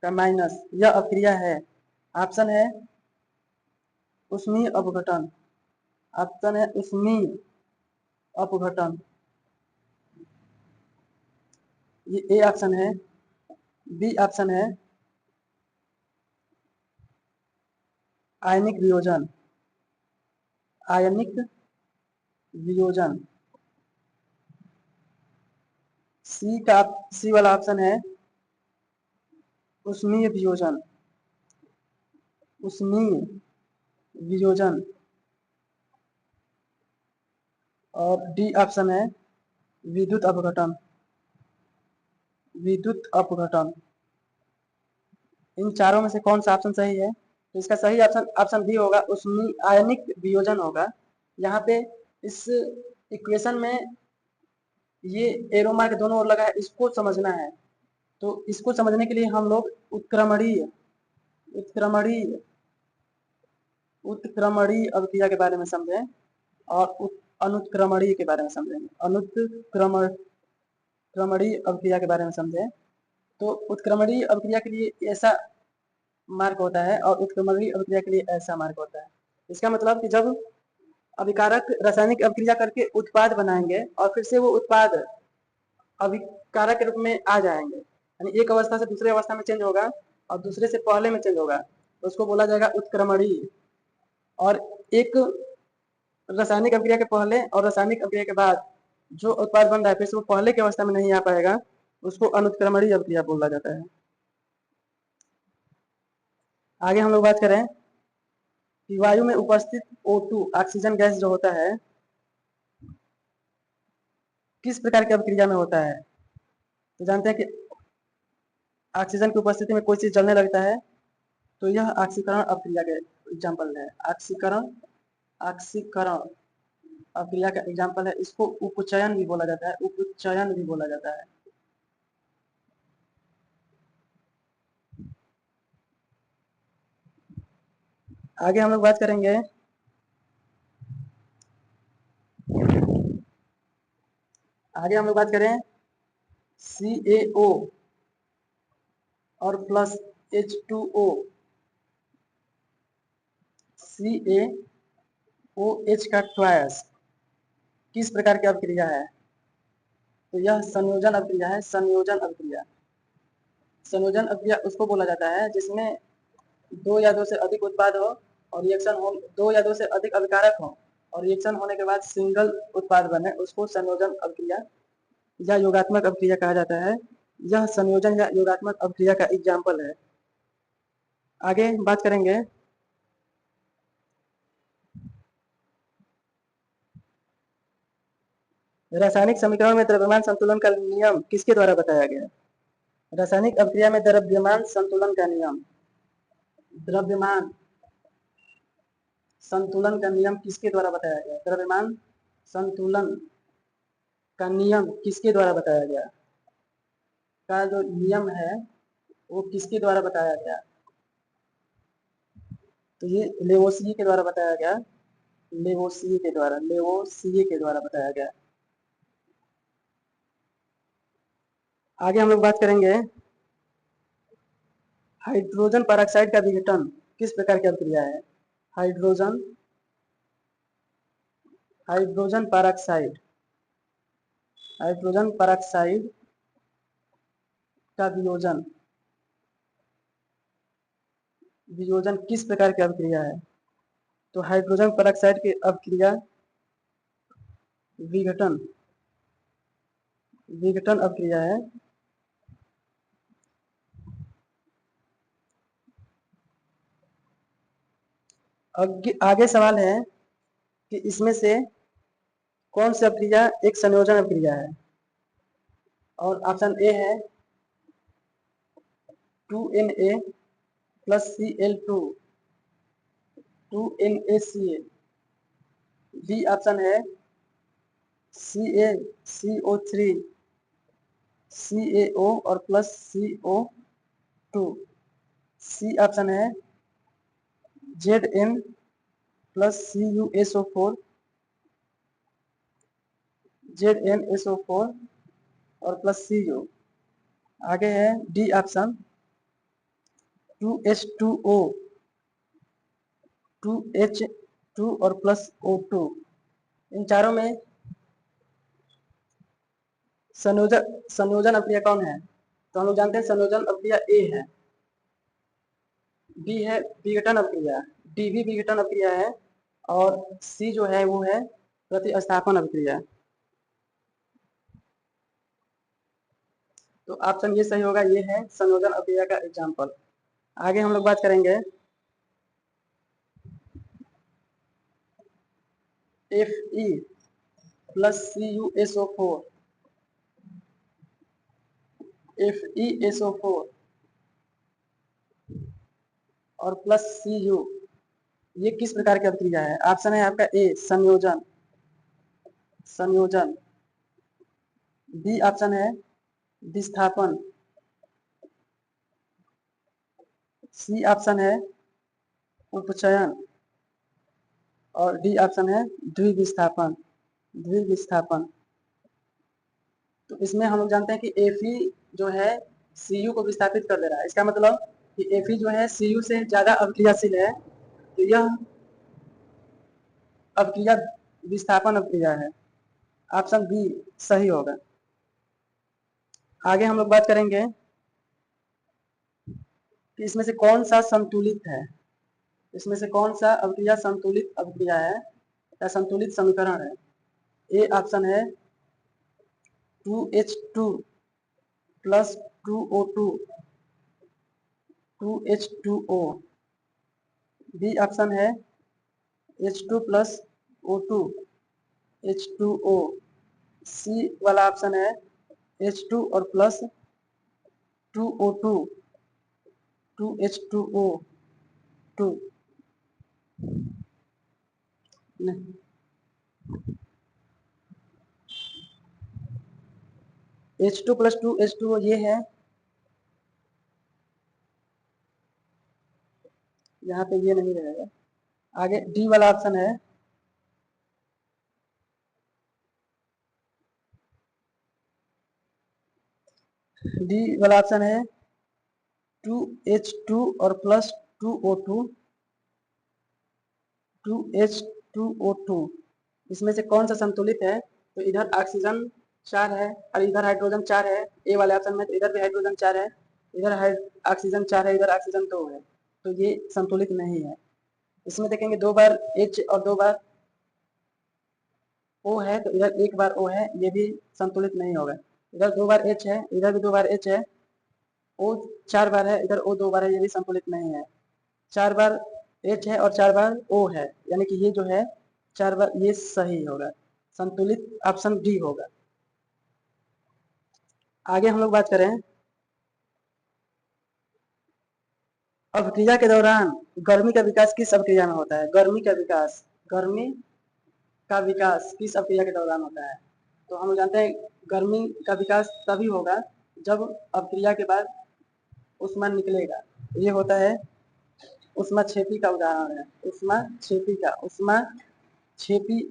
का माइनस, यह अक्रिया है। ऑप्शन है उष्मीय अपघटन, ऑप्शन है उष्मीय अपघटन, ये ए ऑप्शन है। बी ऑप्शन है आयनिक वियोजन, आयनिक वियोजन। सी वाला ऑप्शन है उष्मीय वियोजन, उष्मीय वियोजन। और डी ऑप्शन है विद्युत अपघटन, विद्युत अपघटन। इन चारों में से कौन सा ऑप्शन सही है? तो इसका सही ऑप्शन ऑप्शन बी होगा, उष्मीय आयनिक वियोजन होगा। यहाँ पे इस इक्वेशन में ये एरो मार्क दोनों ओर लगा है, इसको समझना है। तो इसको समझने के लिए हम लोग उत्क्रमणीय उत्क्रमणीय उत्क्रमणीय अभिक्रिया के बारे में समझें और अनुत्क्रमणीय के बारे में समझेंगे। क्रमणीय अभिक्रिया के बारे में समझें तो उत्क्रमणीय अभिक्रिया के लिए ऐसा मार्क होता है और उत्क्रमणीय अभिक्रिया के लिए ऐसा मार्क होता है। इसका मतलब कि जब अभिकारक रासायनिक अभिक्रिया करके उत्पाद बनाएंगे और फिर से वो उत्पाद अभिकारक के रूप में आ जाएंगे, यानी एक अवस्था से दूसरे अवस्था में चेंज होगा और दूसरे से पहले में चेंज होगा, तो उसको बोला जाएगा उत्क्रमणीय। और एक रासायनिक अभिक्रिया के पहले और रासायनिक अभिक्रिया के बाद जो उत्पाद बन रहा है फिर से वो पहले की अवस्था में नहीं आ पाएगा, उसको अनुत्क्रमणीय अभिक्रिया बोला जाता है। आगे हम लोग बात करें कि वायु में उपस्थित O2 ऑक्सीजन गैस जो होता है किस प्रकार की अभिक्रिया में होता है। तो जानते हैं कि ऑक्सीजन की उपस्थिति में कोई चीज जलने लगता है, तो यह ऑक्सीकरण अभिक्रिया के एग्जाम्पल है। ऑक्सीकरण ऑक्सीकरण अभिक्रिया का एग्जाम्पल है। इसको उपचयन भी बोला जाता है, उपचयन भी बोला जाता है। आगे हम लोग बात करेंगे आगे हम लोग बात करें CaO और प्लस H2O, CaOH का ट्वाइस किस प्रकार की अभिक्रिया है। तो यह संयोजन अभिक्रिया है, संयोजन अभिक्रिया। संयोजन अभिक्रिया उसको बोला जाता है जिसमें दो या दो से अधिक उत्पाद हो और रिएक्शन हो, दो या दो से अधिक अभिकारक हो और रिएक्शन होने के बाद सिंगल उत्पाद बने, उसको संयोजन अभिक्रिया या योगात्मक अभिक्रिया कहा जाता है। यह संयोजन या योगात्मक अभिक्रिया का एग्जाम्पल है। आगे बात करेंगे रासायनिक समीकरण में द्रव्यमान संतुलन का नियम किसके द्वारा बताया गया। रासायनिक अभिक्रिया में द्रव्यमान संतुलन का नियम, द्रव्यमान संतुलन का नियम किसके द्वारा बताया गया। द्रव्यमान संतुलन का नियम किसके द्वारा बताया गया, का जो नियम है वो किसके द्वारा बताया गया। तो ये लेवोसिए के द्वारा बताया गया, लेवोसिए के द्वारा, लेवोसिए के द्वारा बताया गया। आगे हम लोग बात करेंगे हाइड्रोजन पेरोक्साइड का विघटन किस प्रकार की अभिक्रिया है। Hydrogen hydrogen peroxide, hydrogen peroxide का वियोजन, वियोजन किस प्रकार की अभिक्रिया है। तो हाइड्रोजन पेरोक्साइड की अभिक्रिया विघटन विघटन अभिक्रिया है। आगे सवाल है कि इसमें से कौन सी अभिक्रिया एक संयोजन अभिक्रिया है। और ऑप्शन ए है 2Na plus Cl2 2NaCl। B option है CaCO3 CaO और प्लस CO2। सी ऑप्शन है Zn प्लस CuSO4 ZnSO4 और प्लस Cu। आगे है डी ऑप्शन 2H2O 2H2 और प्लस O2। इन चारों में संयोजन अभिक्रिया कौन है? तो हम लोग जानते हैं संयोजन अभिक्रिया ए है। बी है विघटन अभिक्रिया, डी भी विघटन अभिक्रिया है और सी जो है वो है प्रतिस्थापन अभिक्रिया। तो ऑप्शन ये सही होगा, ये है संयोजन अभिक्रिया का एग्जाम्पल। आगे हम लोग बात करेंगे Fe प्लस CuSO4 FeSO4 और प्लस Cu, ये किस प्रकार की अभिक्रिया है? ऑप्शन है आपका ए संयोजन, बी ऑप्शन है विस्थापन, सी ऑप्शन है उपचयन और डी ऑप्शन है द्विविस्थापन। तो इसमें हम लोग जानते हैं कि Fe जो है Cu को विस्थापित कर दे रहा है। इसका मतलब कि Fe जो है Cu से ज्यादा अभिक्रियाशील है, तो यह अभिक्रिया विस्थापन अभिक्रिया है। ऑप्शन बी सही होगा। आगे हम लोग बात करेंगे कि इसमें से कौन सा संतुलित है। इसमें से कौन सा अभिक्रिया संतुलित अभिक्रिया है या संतुलित समीकरण है? ए ऑप्शन है 2H2 plus 2O2 2H2O। B option है H2 प्लस O2 H2O। सी वाला ऑप्शन है H2 और प्लस 2O2 2H2O2। नहीं, H2 प्लस 2H2O ये है, यहाँ पे ये नहीं रहेगा। आगे डी वाला ऑप्शन है डी वाला ऑप्शन है 2H2 और प्लस 2O2 2H2O2। इसमें से कौन सा संतुलित है? तो इधर ऑक्सीजन 4 है और इधर हाइड्रोजन 4 है। ए वाले ऑप्शन में तो इधर भी हाइड्रोजन 4 है, इधर ऑक्सीजन 4 है, इधर ऑक्सीजन 2 है, तो ये संतुलित नहीं है। इसमें देखेंगे 2 बार H और 2 बार O है, तो इधर 1 बार O है, ये भी संतुलित नहीं होगा। इधर 2 बार H है, इधर भी 2 बार H है, O 4 बार है, इधर O 2 बार है, ये भी संतुलित नहीं है। 4 बार H है और 4 बार O है, यानी कि ये जो है 4 बार, ये सही होगा, संतुलित ऑप्शन डी होगा। आगे हम लोग बात करें अभिक्रिया के दौरान गर्मी का विकास किस अभिक्रिया में होता है? गर्मी का विकास किस अभिक्रिया के दौरान होता है? तो हम जानते हैं गर्मी का विकास तभी होगा जब अभिक्रिया के बाद ऊष्मा निकलेगा। ये होता है ऊष्माक्षेपी का उदाहरण है, ऊष्माक्षेपी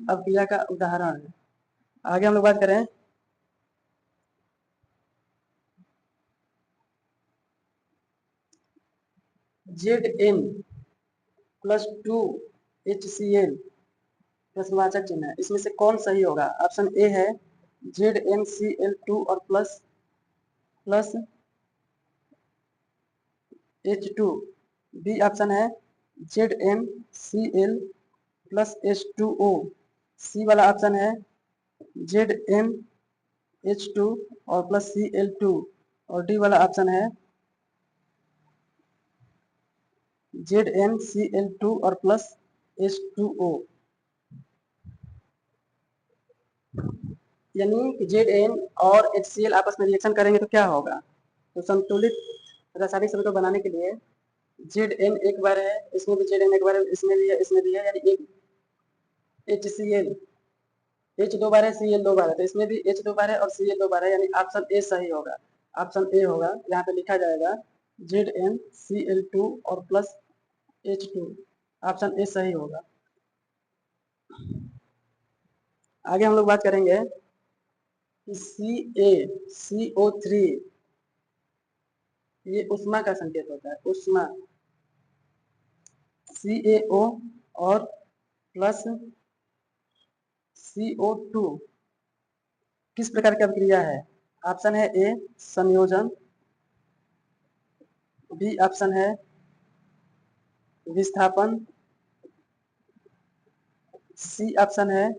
अभिक्रिया का उदाहरण है। आगे हम लोग बात करें Zn प्लस 2HCl प्रश्नवाचक चिन्ह है, इसमें से कौन सही होगा? ऑप्शन ए है ZnCl2 और प्लस H2। बी ऑप्शन है ZnCl प्लस H2O। सी वाला ऑप्शन है H2 और प्लस Cl2, और डी वाला ऑप्शन है ZnCl2 और प्लस H2O। यानी कि Zn और HCl आपस में रिएक्शन करेंगे तो क्या होगा? तो संतुलित रासायनिक समीकरण बनाने के लिए Zn एक बार है, इसमें भी Zn एक बार है, इसमें भी है, इसमें भी है, यानी एक HCl, H दो बार है, Cl दो बार है, तो इसमें भी H दो बार है और Cl दो बार है, यानी ऑप्शन ए सही होगा। ऑप्शन ए होगा, यहाँ पे लिखा जाएगा ZnCl2 और प्लस H2, ऑप्शन ए सही होगा। आगे हम लोग बात करेंगे कि CaCO3, ये उष्मा का संकेत होता है, उष्मा। CaO और प्लस CO2 किस प्रकार की अभिक्रिया है? ऑप्शन है ए संयोजन, बी ऑप्शन है विस्थापन, सी ऑप्शन है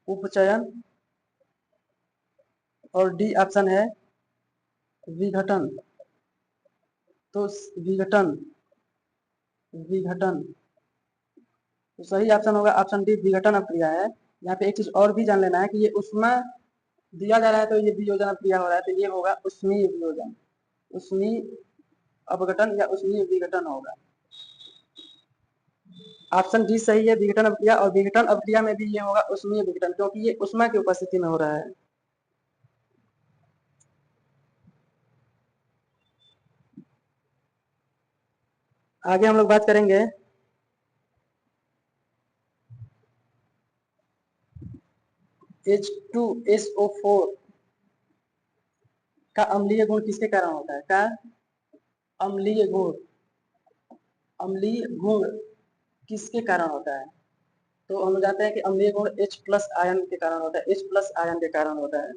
उपचयन, और डी ऑप्शन है विघटन। तो विघटन, विघटन, तो सही ऑप्शन होगा ऑप्शन डी, विघटन अभिक्रिया है। यहाँ पे एक चीज और भी जान लेना है कि ये उष्मा दिया जा रहा है तो ये वियोजन अभिक्रिया हो रहा है, तो ये होगा उष्मीय वियोजन, उष्मीय अपघटन या उष्मीय विघटन होगा। ऑप्शन डी सही है, विघटन अभिक्रिया, और विघटन अभिक्रिया में भी ये होगा उष्मीय विघटन, क्योंकि ये उष्मा की उपस्थिति में हो रहा है। आगे हम लोग बात करेंगे H2SO4 का अम्लीय गुण किसके कारण होता है? का अम्लीय गुण, अम्लीय गुण किसके कारण होता है? तो हम जानते हैं कि अम्लीय गुण H प्लस आयन के कारण होता है, H प्लस आयन के कारण होता है।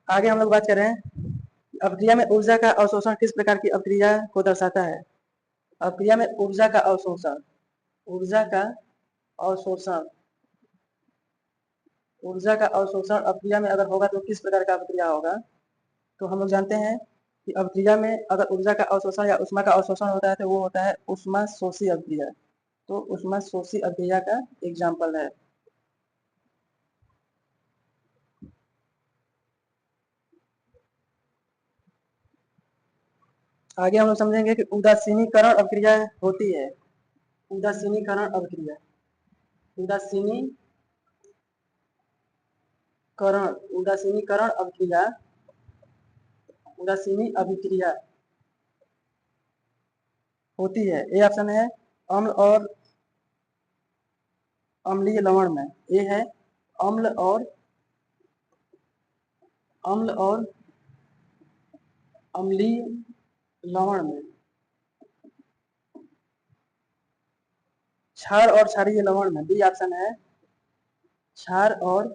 आगे हम लोग बात करें अभिक्रिया में ऊर्जा का अवशोषण किस प्रकार की अभिक्रिया को दर्शाता है? अभिक्रिया में ऊर्जा का अवशोषण, ऊर्जा का अवशोषण, ऊर्जा का अवशोषण अभिक्रिया में अगर होगा तो किस प्रकार का अभिक्रिया होगा? तो हम लोग जानते हैं कि अभिक्रिया में अगर ऊर्जा का अवशोषण या उष्मा का अवशोषण होता है तो वो होता है उष्मा शोषी अभिक्रिया। तो उष्मा शोषी अभिक्रिया का एग्जाम्पल है। आगे हम लोग समझेंगे कि उदासीनीकरण अभिक्रिया होती है, उदासीनीकरण अभिक्रिया, उदासीनीकरण, उदासीनीकरण अभिक्रिया, उदासीनी अभिक्रिया होती है। ए ऑप्शन है अम्ल और अम्लीय लवण में, ए है अम्ल और, अम्ल और अम्लीय लवण में, क्षार और क्षारीय लवण में, बी ऑप्शन है क्षार और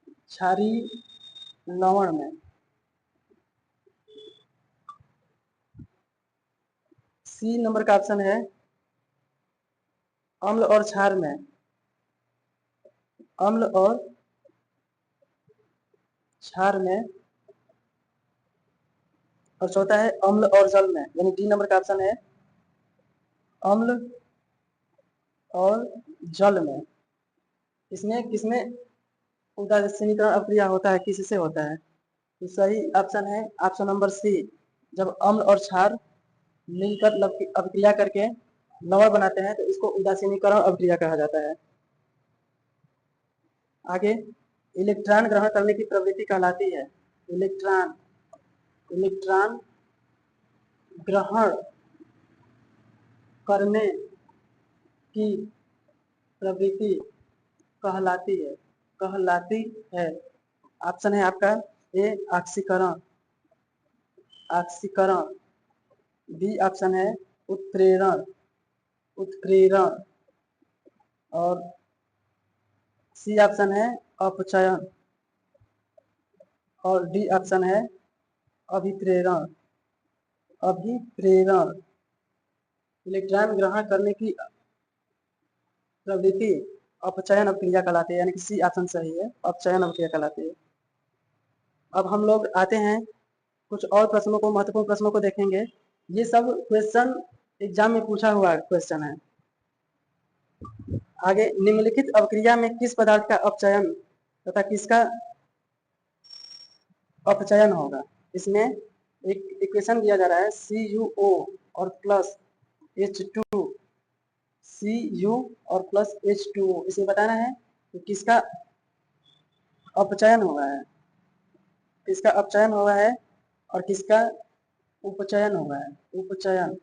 क्षारीय लवण में। सी नंबर का ऑप्शन है अम्ल और क्षार में, अम्ल और क्षार में, और चौथा है अम्ल और जल में, यानी डी नंबर का ऑप्शन है अम्ल और जल में। इसमें किसमें उदासीनीकरण अभिक्रिया होता है, किससे होता है? तो सही ऑप्शन है ऑप्शन नंबर सी, जब अम्ल और क्षार मिलकर अभिक्रिया करके लवण बनाते हैं तो इसको उदासीनीकरण अभिक्रिया कहा जाता है। आगे इलेक्ट्रॉन ग्रहण करने की प्रवृत्ति कहलाती है, इलेक्ट्रॉन, इलेक्ट्रॉन ग्रहण करने की प्रवृत्ति कहलाती है, कहलाती है। ऑप्शन है आपका ए ऑक्सीकरण, ऑक्सीकरण, बी ऑप्शन है उत्प्रेरण, उत्प्रेरण, और सी ऑप्शन है अपचयन, और डी ऑप्शन है अभिप्रेरण, अभिप्रेरण। इलेक्ट्रॉन ग्रहण करने की प्रवृत्ति अपचयन अभिक्रिया कहलाती है, यानी कि सी ऑप्शन सही है, अपचयन अभिक्रिया कहलाती है। अब हम लोग आते हैं कुछ और प्रश्नों को, महत्वपूर्ण प्रश्नों को देखेंगे। ये सब क्वेश्चन एग्जाम में पूछा हुआ क्वेश्चन है। आगे, निम्नलिखित अभिक्रिया में किस पदार्थ का अपचयन तथा किसका अपचयन होगा? इसमें एक इक्वेशन दिया जा रहा है CuO और प्लस H2, Cu और प्लस H2O। इसे बताना है कि किसका अपचयन हुआ है, किसका अपचयन हुआ है और किसका उपचयन हुआ है। उपचयन,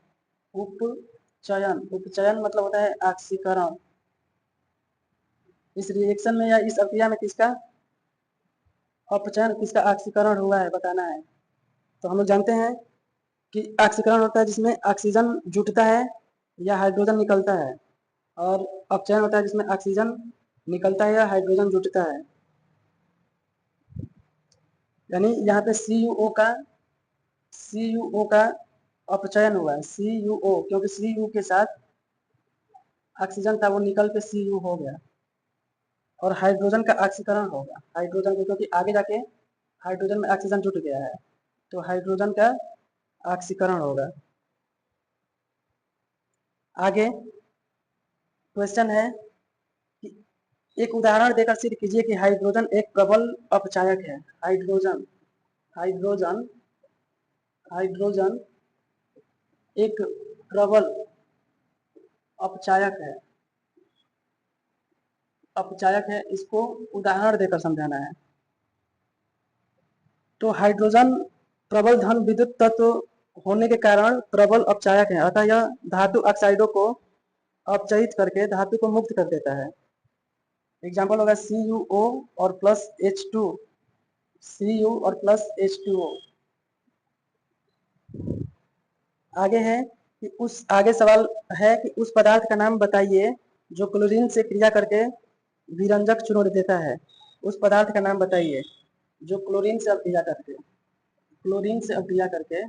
उपचयन, उपचयन मतलब होता है ऑक्सीकरण। इस रिएक्शन में या इस अभिक्रिया में किसका अपचयन, किसका ऑक्सीकरण हुआ है बताना है। तो हम लोग जानते हैं कि ऑक्सीकरण होता है जिसमें ऑक्सीजन जुटता है या हाइड्रोजन निकलता है, और अपचयन होता है जिसमें ऑक्सीजन निकलता है या हाइड्रोजन जुटता है। यानी यहाँ पे CuO का अपचयन हुआ है। CuO, क्योंकि Cu के साथ ऑक्सीजन था, वो निकल के Cu हो गया। और हाइड्रोजन का ऑक्सीकरण होगा, हाइड्रोजन को, क्योंकि आगे जाके हाइड्रोजन में ऑक्सीजन जुट गया है, तो हाइड्रोजन का ऑक्सीकरण होगा। आगे क्वेश्चन है कि एक उदाहरण देकर सिद्ध कीजिए कि हाइड्रोजन एक प्रबल अपचायक है। हाइड्रोजन, हाइड्रोजन, हाइड्रोजन एक प्रबल अपचायक है, अपचायक है, इसको उदाहरण देकर समझाना है। तो हाइड्रोजन प्रबल धन विद्युत तत्व होने के कारण प्रबल अपचायक है, अतः यह धातु ऑक्साइडों को अपचयित करके धातु को मुक्त कर देता है। एग्जाम्पल होगा CuO और प्लस H2, Cu और प्लस H2O। आगे है कि आगे सवाल है कि उस पदार्थ का नाम बताइए जो क्लोरीन से क्रिया करके विरंजक छोड़ देता है। उस पदार्थ का नाम बताइए जो क्लोरीन से अभिक्रिया करके, क्लोरीन से अभिक्रिया करके,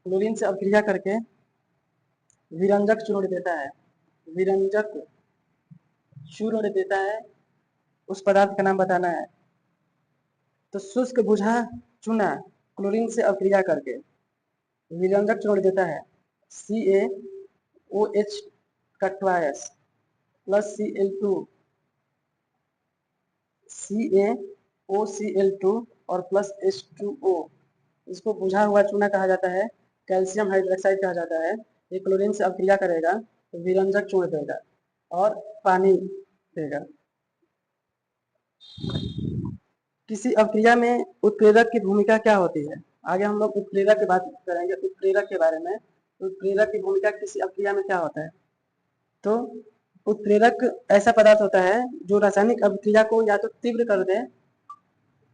क्लोरीन से अभिक्रिया करके विरंजक छोड़ देता है, विरंजक छोड़ देता है। उस पदार्थ का नाम बताना है। तो शुष्क बुझा चूना क्लोरीन से अभिक्रिया करके विरंजक छोड़ देता है CaOH का ट्वाइस प्लस Cl2, CaOCl2 और प्लस H2O। इसको बुझा हुआ चूना कहा जाता है, कैल्शियम हाइड्रोक्साइड कहा जाता है। ये क्लोरीन से अभिक्रिया करेगा तो विरंजक छोड़ देगा और पानी देगा। किसी अभिक्रिया में उत्प्रेरक की भूमिका क्या होती है? आगे हम लोग उत्प्रेरक की बात करेंगे, उत्प्रेरक के बारे में। उत्प्रेरक की भूमिका किसी अभिक्रिया में क्या होता है? तो उत्प्रेरक ऐसा पदार्थ होता है जो रासायनिक अभिक्रिया को या तो तीव्र कर दे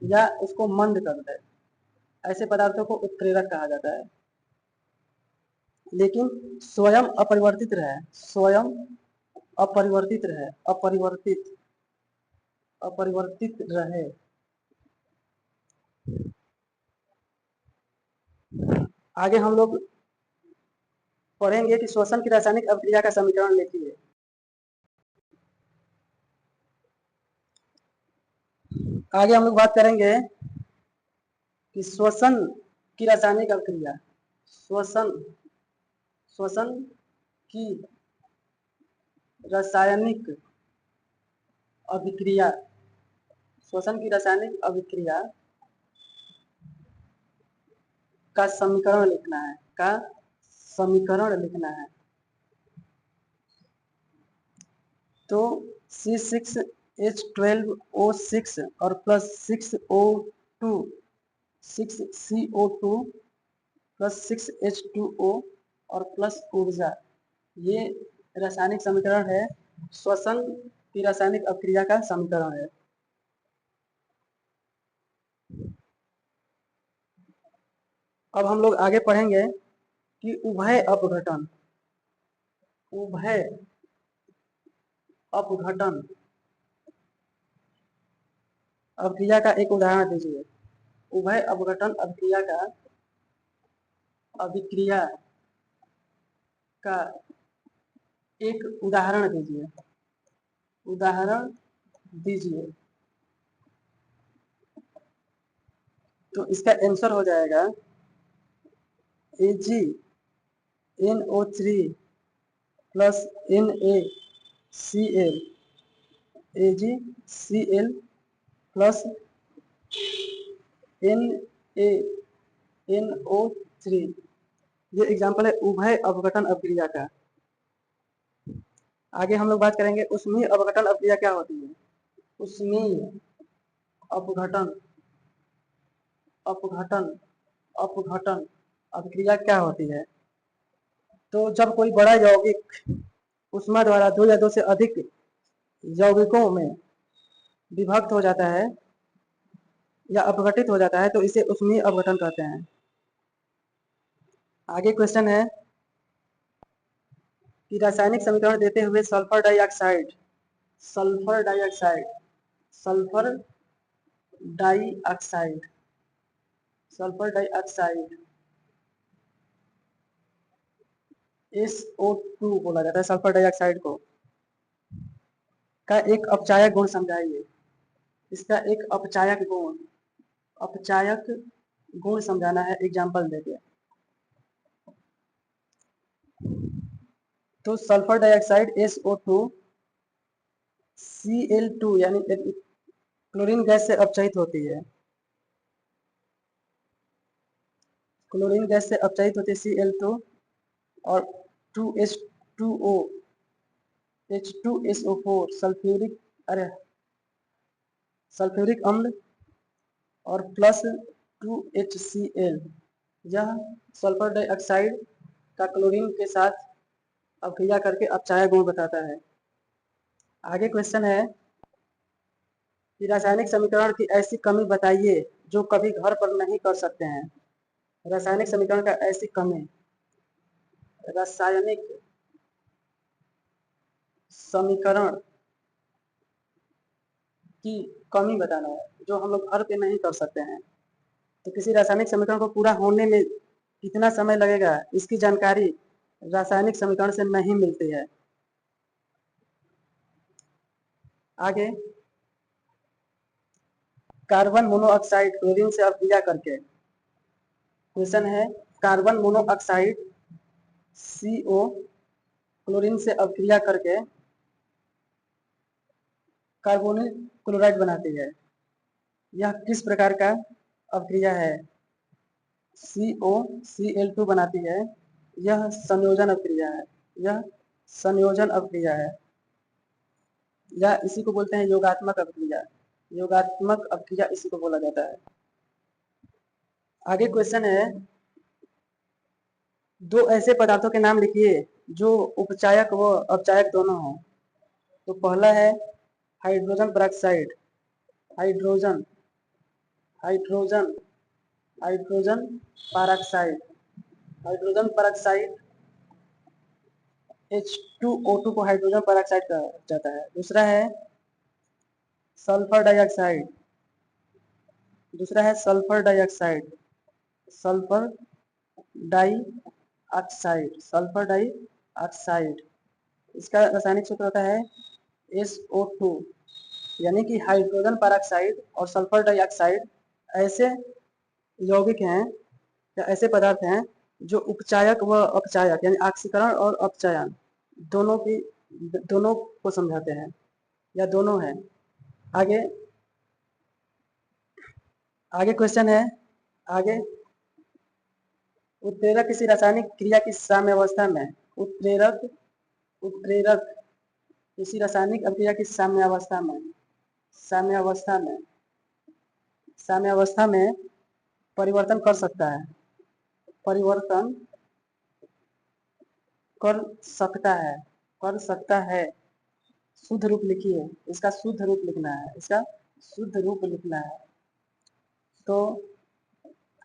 या उसको मंद कर दे। ऐसे पदार्थों को उत्प्रेरक कहा जाता है। लेकिन स्वयं अपरिवर्तित रहे, स्वयं अपरिवर्तित रहे, अपरिवर्तित, अपरिवर्तित रहे। आगे हम लोग पढ़ेंगे कि श्वसन की रासायनिक अभिक्रिया का समीकरण लिखिए। आगे हम लोग बात करेंगे कि श्वसन की रासायनिक अभिक्रिया, श्वसन, श्वसन की रासायनिक अभिक्रिया, श्वसन की रासायनिक अभिक्रिया का समीकरण लिखना है, का समीकरण लिखना है। तो C6H12O6 और plus 6O2, 6CO2 plus 6H2O और प्लस ऊर्जा, ये रासायनिक समीकरण है, श्वसन की रासायनिक अभिक्रिया का समीकरण है। अब हम लोग आगे पढ़ेंगे कि उभय अपघटन, उभय अपघटन अभिक्रिया का एक उदाहरण दीजिए। उभय अपघटन अभिक्रिया का, अभिक्रिया का एक उदाहरण दीजिए, उदाहरण दीजिए। तो इसका आंसर हो जाएगा AgNO3 plus NaCl, AgCl plus NaNO3। ये एग्जाम्पल है उभय अपघटन अपक्रिया का। आगे हम लोग बात करेंगे उष्मीय अपघटन अपक्रिया क्या होती है। उष्मीय अपघटन अपघटन अपघटन अपक्रिया क्या होती है। तो जब कोई बड़ा यौगिक उष्मा द्वारा दो या दो से अधिक यौगिकों में विभक्त हो जाता है या अपघटित हो जाता है तो इसे उष्मीय अपघटन कहते हैं। आगे क्वेश्चन है कि रासायनिक समीकरण देते हुए sulphur dioxide sulphur dioxide sulphur dioxide sulphur dioxide SO2 बोला जाता है सल्फर डाइऑक्साइड को, का एक अपचायक गुण समझाइए। इसका एक अपचायक गुण समझाना है एग्जाम्पल देके। तो सल्फर डाइऑक्साइड SO2 Cl2 यानी क्लोरीन गैस से अपचयित होती है, क्लोरीन गैस से अपचयित होती है Cl2 और 2H2O H2SO4 सल्फ्यूरिक अम्ल और प्लस 2HCl। यह सल्फर डाइऑक्साइड का क्लोरीन के साथ अपक्रिया करके अपचायक गुण बताता है। आगे क्वेश्चन है कि रासायनिक समीकरण की ऐसी कमी बताइए जो कभी घर पर नहीं कर सकते हैं। रासायनिक समीकरण का ऐसी कमी, रासायनिक समीकरण की कमी बताना है जो हम लोग घर पे नहीं कर सकते हैं। तो किसी रासायनिक समीकरण को पूरा होने में कितना समय लगेगा इसकी जानकारी रासायनिक समीकरण से नहीं मिलती है। आगे कार्बन मोनोऑक्साइड क्लोरीन से अपक्रिया करके, क्वेश्चन है कार्बन मोनोऑक्साइड CO क्लोरीन से अपक्रिया करके कार्बोनिल क्लोराइड बनाती है। यह किस प्रकार का अपक्रिया है। CO Cl2 बनाती है। यह संयोजन अपक्रिया है, यह संयोजन अपक्रिया है या इसी को बोलते हैं योगात्मक अपक्रिया। योगात्मक अपक्रिया इसी को बोला जाता है। आगे क्वेश्चन है दो ऐसे पदार्थों के नाम लिखिए जो उपचायक व अपचायक दोनों हों। तो पहला है hydrogen peroxide, hydrogen hydrogen hydrogen peroxide, hydrogen peroxide H2O2 को हाइड्रोजन पेरोक्साइड कहा जाता है। दूसरा है सल्फर डाइऑक्साइड, दूसरा है sulphur dioxide, sulphur dioxide, sulphur dioxide. इसका रासायनिक सूत्र होता है SO2, यानी कि हाइड्रोजन पेरोक्साइड और सल्फर डाइऑक्साइड ऐसे यौगिक हैं या ऐसे पदार्थ हैं जो उपचायक व अपचायक यानी ऑक्सीकरण और अपचयन दोनों को समझाते हैं या दोनों हैं। आगे आगे क्वेश्चन है आगे उत्प्रेरक किसी रासायनिक क्रिया की साम्यावस्था में उत्प्रेरक उत्प्रेरक किसी रासायनिक अभिक्रिया की साम्यावस्था में साम्यावस्था में परिवर्तन कर सकता है, परिवर्तन कर सकता है। शुद्ध रूप लिखिए, इसका शुद्ध रूप लिखना है, इसका शुद्ध रूप लिखना है। तो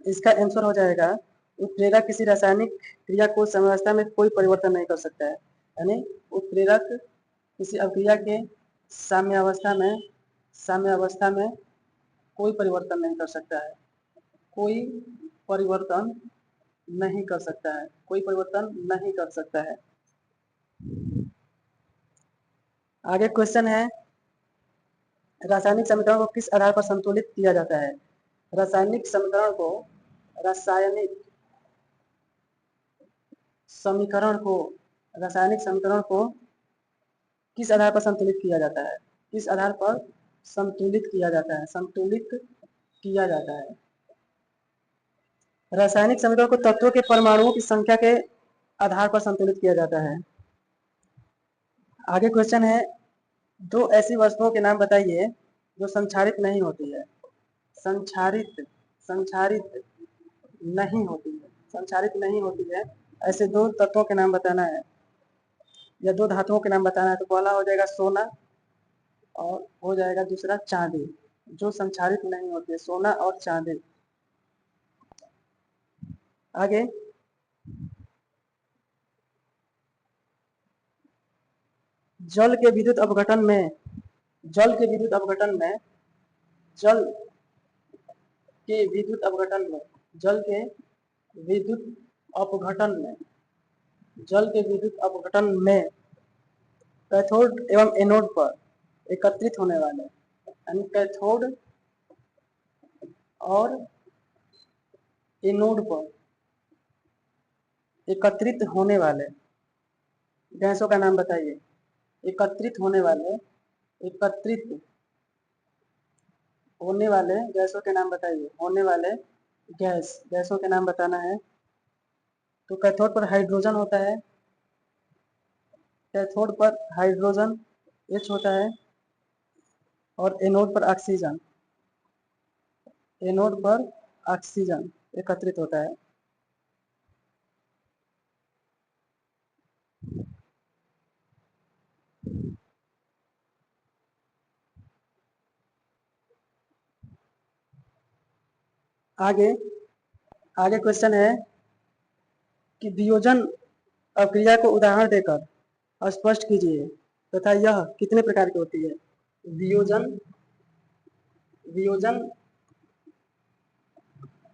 इसका आंसर हो जाएगा उत्प्रेरक किसी रासायनिक क्रिया को साम्यावस्था में कोई परिवर्तन नहीं कर सकता है, यानी उत्प्रेरक किसी अभिक्रिया के साम्यावस्था में कोई परिवर्तन नहीं कर सकता है, कोई परिवर्तन नहीं कर सकता है, कोई परिवर्तन नहीं कर सकता है। आगे क्वेश्चन है, रासायनिक समीकरण को किस आधार पर संतुलित किया जाता है? रासायनिक समीकरण को रासायनिक समीकरण को किस आधार पर संतुलित किया जाता है? किस आधार पर संतुलित किया जाता है? संतुलित किया जाता है। रासायनिक समीकरण को तत्वों के परमाणुओं की संख्या के आधार पर संतुलित किया जाता है। आगे क्वेश्चन है, दो ऐसी वस्तुओं के नाम बताइए जो संक्षारित नहीं होती है। संक्षारित नहीं होती है ऐसे दो तत्वों के नाम बताना है या दो धातुओं के नाम बताना है। तो पहला हो जाएगा सोना और हो जाएगा दूसरा चांदी। जो संक्षारित नहीं होती है, सोना और चांदी। आगे जल के विद्युत अपघटन में जल के विद्युत अपघटन में जल के विद्युत अपघटन में कैथोड एवं एनोड पर एकत्रित होने वाले, यानी कैथोड और एनोड पर एकत्रित होने वाले गैसों का नाम बताइए। एकत्रित होने वाले गैसों के नाम बताइए। होने वाले गैसों के नाम बताना है। तो कैथोड पर हाइड्रोजन होता है, कैथोड पर हाइड्रोजन H होता है और एनोड पर ऑक्सीजन एकत्रित होता है। आगे क्वेश्चन है कि वियोजन अक्रिया को उदाहरण देकर स्पष्ट कीजिए तथा यह कितने प्रकार की होती है? वियोजन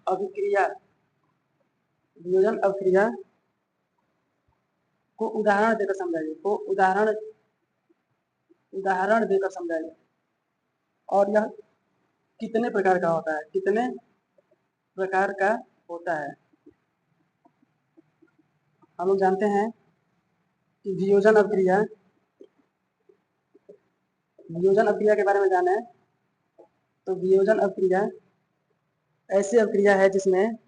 अभिक्रिया को उदाहरण देकर समझाइए। और यह कितने प्रकार का होता है? हम लोग जानते हैं कि वियोजन अभिक्रिया के बारे में जाने तो वियोजन अभिक्रिया ऐसी अभिक्रिया है जिसमें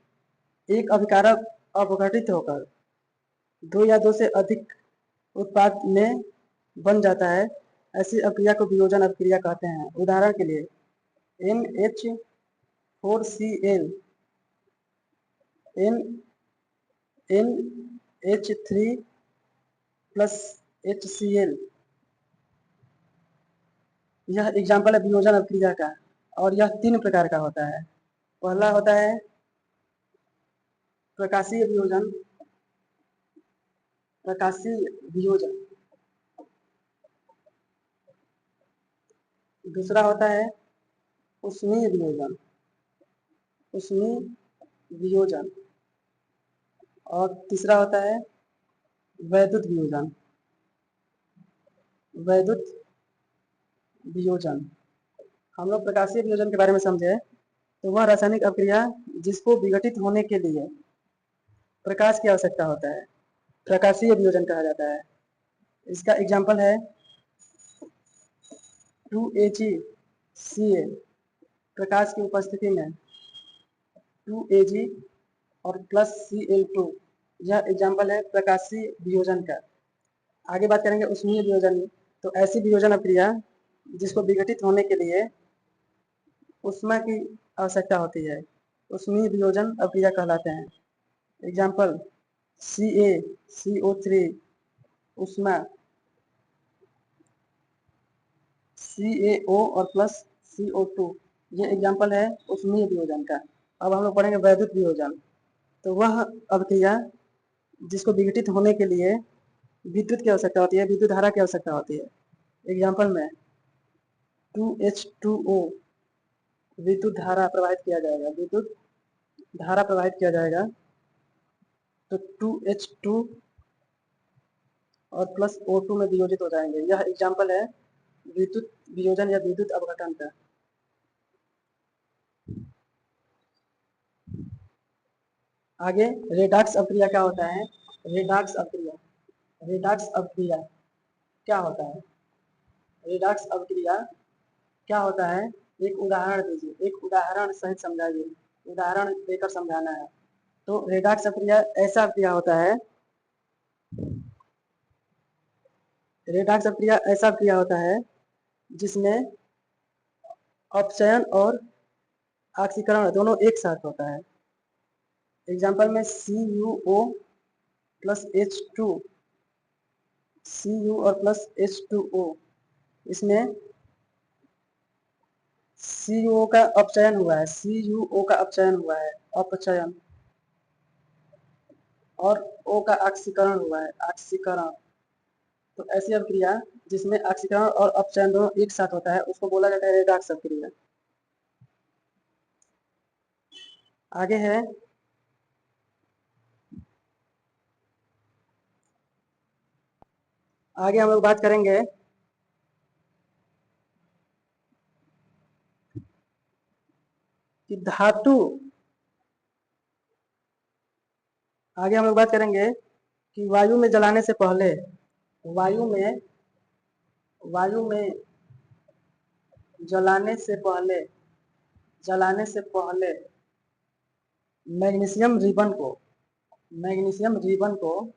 एक अभिकारक अपघटित होकर दो या दो से अधिक उत्पाद में बन जाता है। ऐसी अभिक्रिया को वियोजन अभिक्रिया कहते हैं। उदाहरण के लिए NH4Cl NH3 प्लस HCl, यह एग्जाम्पल है वियोजन अभिक्रिया का। और यह 3 प्रकार का होता है। पहला होता है प्रकाशीय वियोजन। दूसरा होता है उष्मीय वियोजन। और तीसरा होता है वैद्युत वियोजन। हम लोग प्रकाशीय वियोजन के बारे में समझे तो वह रासायनिक अभिक्रिया जिसको विघटित होने के लिए प्रकाश की आवश्यकता होता है, प्रकाशीय वियोजन कहा जाता है। इसका एग्जाम्पल है 2AgCa, प्रकाश की उपस्थिति में 2Ag और प्लस Cl2, यह एग्जाम्पल है प्रकाशीय वियोजन का। आगे बात करेंगे उष्मीय वियोजन। तो ऐसी वियोजन अभिक्रिया जिसको विघटित होने के लिए उष्मा की आवश्यकता होती है, उष्मीय वियोजन अभिक्रिया कहलाते हैं। एग्जाम्पल CaCO3 उष्मा, CaO और प्लस CO2, ये एग्जाम्पल है उष्मीय वियोजन का। अब हम लोग पढ़ेंगे वैद्युत वियोजन। तो वह अभिक्रिया जिसको विघटित होने के लिए विद्युत की आवश्यकता होती है, विद्युत धारा की आवश्यकता होती है। एग्जाम्पल में 2H2O विद्युत धारा प्रवाहित किया जाएगा। तो 2H2 और प्लस O2 में वियोजित हो जाएंगे। यह एग्जाम्पल है विद्युत वियोजन या विद्युत अपघटन का। आगे रेडॉक्स अपक्रिया क्या होता है? रेडॉक्स अपक्रिया, रेडॉक्स अपक्रिया क्या होता है? रेडॉक्स अपक्रिया क्या होता है? एक उदाहरण दीजिए, एक उदाहरण सहित समझाइए, उदाहरण देकर समझाना है। तो रेडॉक्स अपक्रिया ऐसा अपक्रिया होता है, रेडॉक्स अपक्रिया ऐसा अपक्रिया होता है जिसमें अपचयन और ऑक्सीकरण दोनों एक साथ होता है। एग्जाम्पल में CuO प्लस H2, Cu और प्लस H2O, इसमें CuO का अपचयन हुआ है, CuO का अपचयन हुआ है, अपचयन, और O का ऑक्सीकरण हुआ है, ऑक्सीकरण। तो ऐसी अपक्रिया जिसमें ऑक्सीकरण और अपचयन दोनों एक साथ होता है उसको बोला जाता है रेडॉक्स अपक्रिया। आगे है आगे हम लोग बात करेंगे कि धातु, आगे हम लोग बात करेंगे कि वायु में जलाने से पहले, वायु में जलाने से पहले, जलाने से पहले मैग्नीशियम रिबन को, मैग्नीशियम रिबन को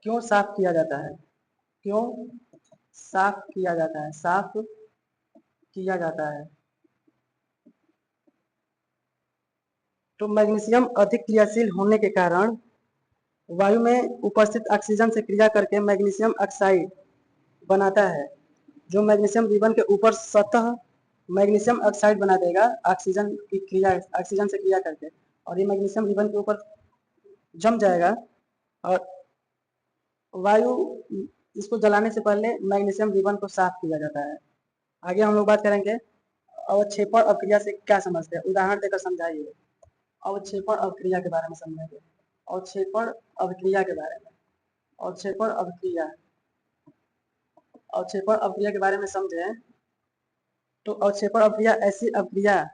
क्यों साफ किया जाता है? क्यों साफ किया जाता है? साफ किया जाता है। तो मैग्नीशियम अधिक क्रियाशील होने के कारण वायु में उपस्थित ऑक्सीजन से क्रिया करके मैग्नीशियम ऑक्साइड बनाता है, जो मैग्नीशियम रिबन के ऊपर सतह मैग्नीशियम ऑक्साइड बना देगा ऑक्सीजन की क्रिया, ऑक्सीजन से क्रिया करके, और ये मैग्नीशियम रिबन के ऊपर जम जाएगा। और वायु, इसको जलाने से पहले मैग्नीशियम रिबन को साफ किया जाता है। आगे हम लोग बात करेंगे अवक्षेपण अपक्रिया से क्या समझते हैं, उदाहरण देकर समझाइए। अवक्षेपण अपक्रिया के बारे में समझेंगे, अवक्षेपण अपक्रिया के बारे में, अवक्षेपण अपक्रिया, अवक्षेपण अपक्रिया के बारे में समझें तो अवक्षेपण अपक्रिया ऐसी अपक्रिया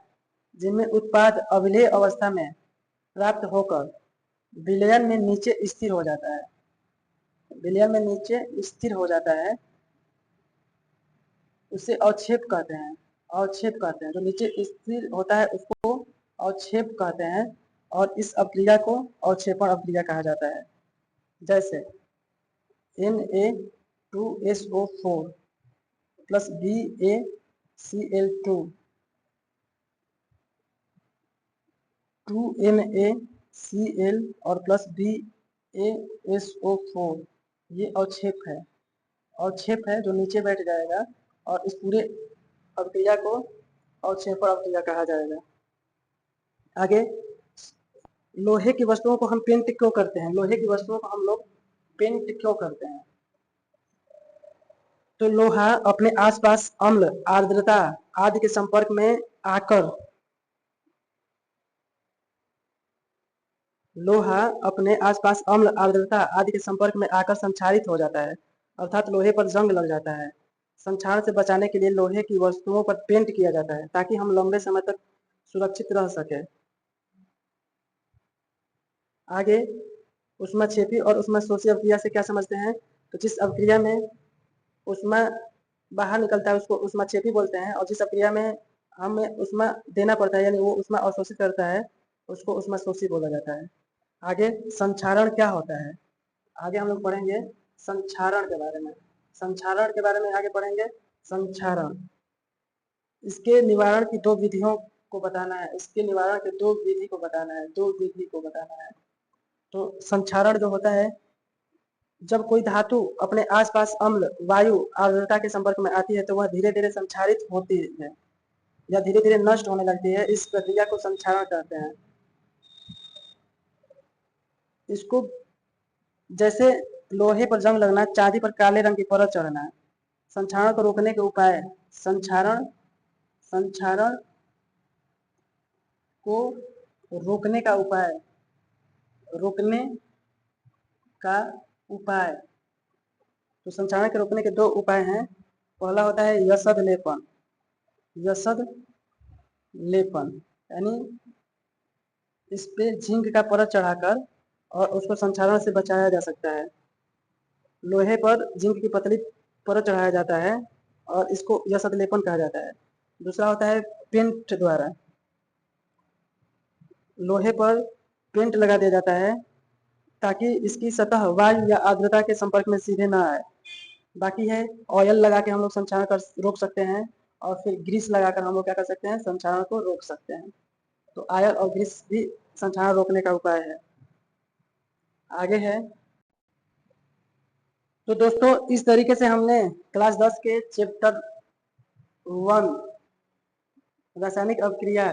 जिनमें उत्पाद अविलेय अवस्था में प्राप्त होकर विलयन में नीचे स्थिर हो जाता है, विलयन में नीचे स्थिर हो जाता है, उसे अवक्षेप कहते हैं, अवक्षेप कहते हैं। जो नीचे स्थिर होता है उसको अवक्षेप कहते हैं, और इस अपक्रिया को अवक्षेपण अपक्रिया कहा जाता है। जैसे Na2SO4 प्लस BaCl2, 2NaCl और प्लस BaSO4, ये अवक्षेप है, अवक्षेप है जो नीचे बैठ जाएगा, और इस पूरे अपक्रिया को अवक्षेपण अपक्रिया कहा जाएगा। आगे लोहे की वस्तुओं को हम पेंट क्यों करते हैं? लोहे की वस्तुओं को हम लोग पेंट क्यों करते हैं? तो लोहा अपने आसपास अम्ल, आर्द्रता आदि के संपर्क में आकर, लोहा अपने आसपास अम्ल, आर्द्रता आदि के संपर्क में आकर संक्षारित हो जाता है, अर्थात लोहे पर जंग लग जाता है। संक्षारण से बचाने के लिए लोहे की वस्तुओं पर पेंट किया जाता है ताकि हम लंबे समय तक सुरक्षित रह सके। आगे ऊष्माक्षेपी और ऊष्माशोषी अपक्रिया से क्या समझते हैं? तो जिस अपक्रिया में ऊष्मा बाहर निकलता है उसको ऊष्माक्षेपी बोलते हैं, और जिस अपक्रिया में हमें ऊष्मा देना पड़ता है यानी वो ऊष्मा अवशोषित करता है उसको ऊष्माशोषी बोला जाता है। आगे संक्षारण क्या होता है? आगे हम लोग पढ़ेंगे संक्षारण के बारे में, संक्षारण के बारे में आगे पढ़ेंगे। संक्षारण, इसके निवारण की दो विधियों को बताना है, इसके निवारण के दो विधि को बताना है, दो विधि को बताना है। तो संक्षारण जो होता है, जब कोई धातु अपने आसपास अम्ल, वायु, आर्द्रता के संपर्क में आती है तो वह धीरे धीरे संक्षारित होती है या धीरे धीरे नष्ट होने लगती है, इस प्रक्रिया को संक्षारण कहते हैं। इसको जैसे लोहे पर जंग लगना, चांदी पर काले रंग की परत चढ़ना। संक्षारण को रोकने के उपाय, संक्षारण, संक्षारण को रोकने का उपाय, रोकने का उपाय। तो संचारण के रोकने के 2 उपाय हैं। पहला होता है यशद लेपन। यशद लेपन यानी इस पे जिंक का परत चढ़ाकर और उसको संचारण से बचाया जा सकता है। लोहे पर जिंक की पतली परत चढ़ाया जाता है और इसको यशद लेपन कहा जाता है। दूसरा होता है पेंट द्वारा। लोहे पर पेंट लगा दिया जाता है ताकि इसकी सतह वायु या आर्द्रता के संपर्क में सीधे ना आए। बाकी है ऑयल लगा के हम लोग संचारण कर रोक सकते हैं और फिर ग्रीस लगाकर हम लोग क्या कर सकते हैं, संचारण को रोक सकते हैं। तो ऑयल और ग्रीस भी संचारण रोकने का उपाय है। आगे है, तो दोस्तों इस तरीके से हमने क्लास 10 के चैप्टर 1 रासायनिक अभिक्रिया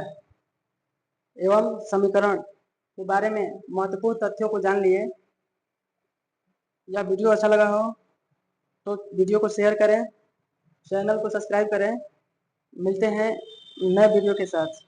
एवं समीकरण के बारे में महत्वपूर्ण तथ्यों को जान लिए। यह वीडियो अच्छा लगा हो तो वीडियो को शेयर करें, चैनल को सब्सक्राइब करें। मिलते हैं नए वीडियो के साथ।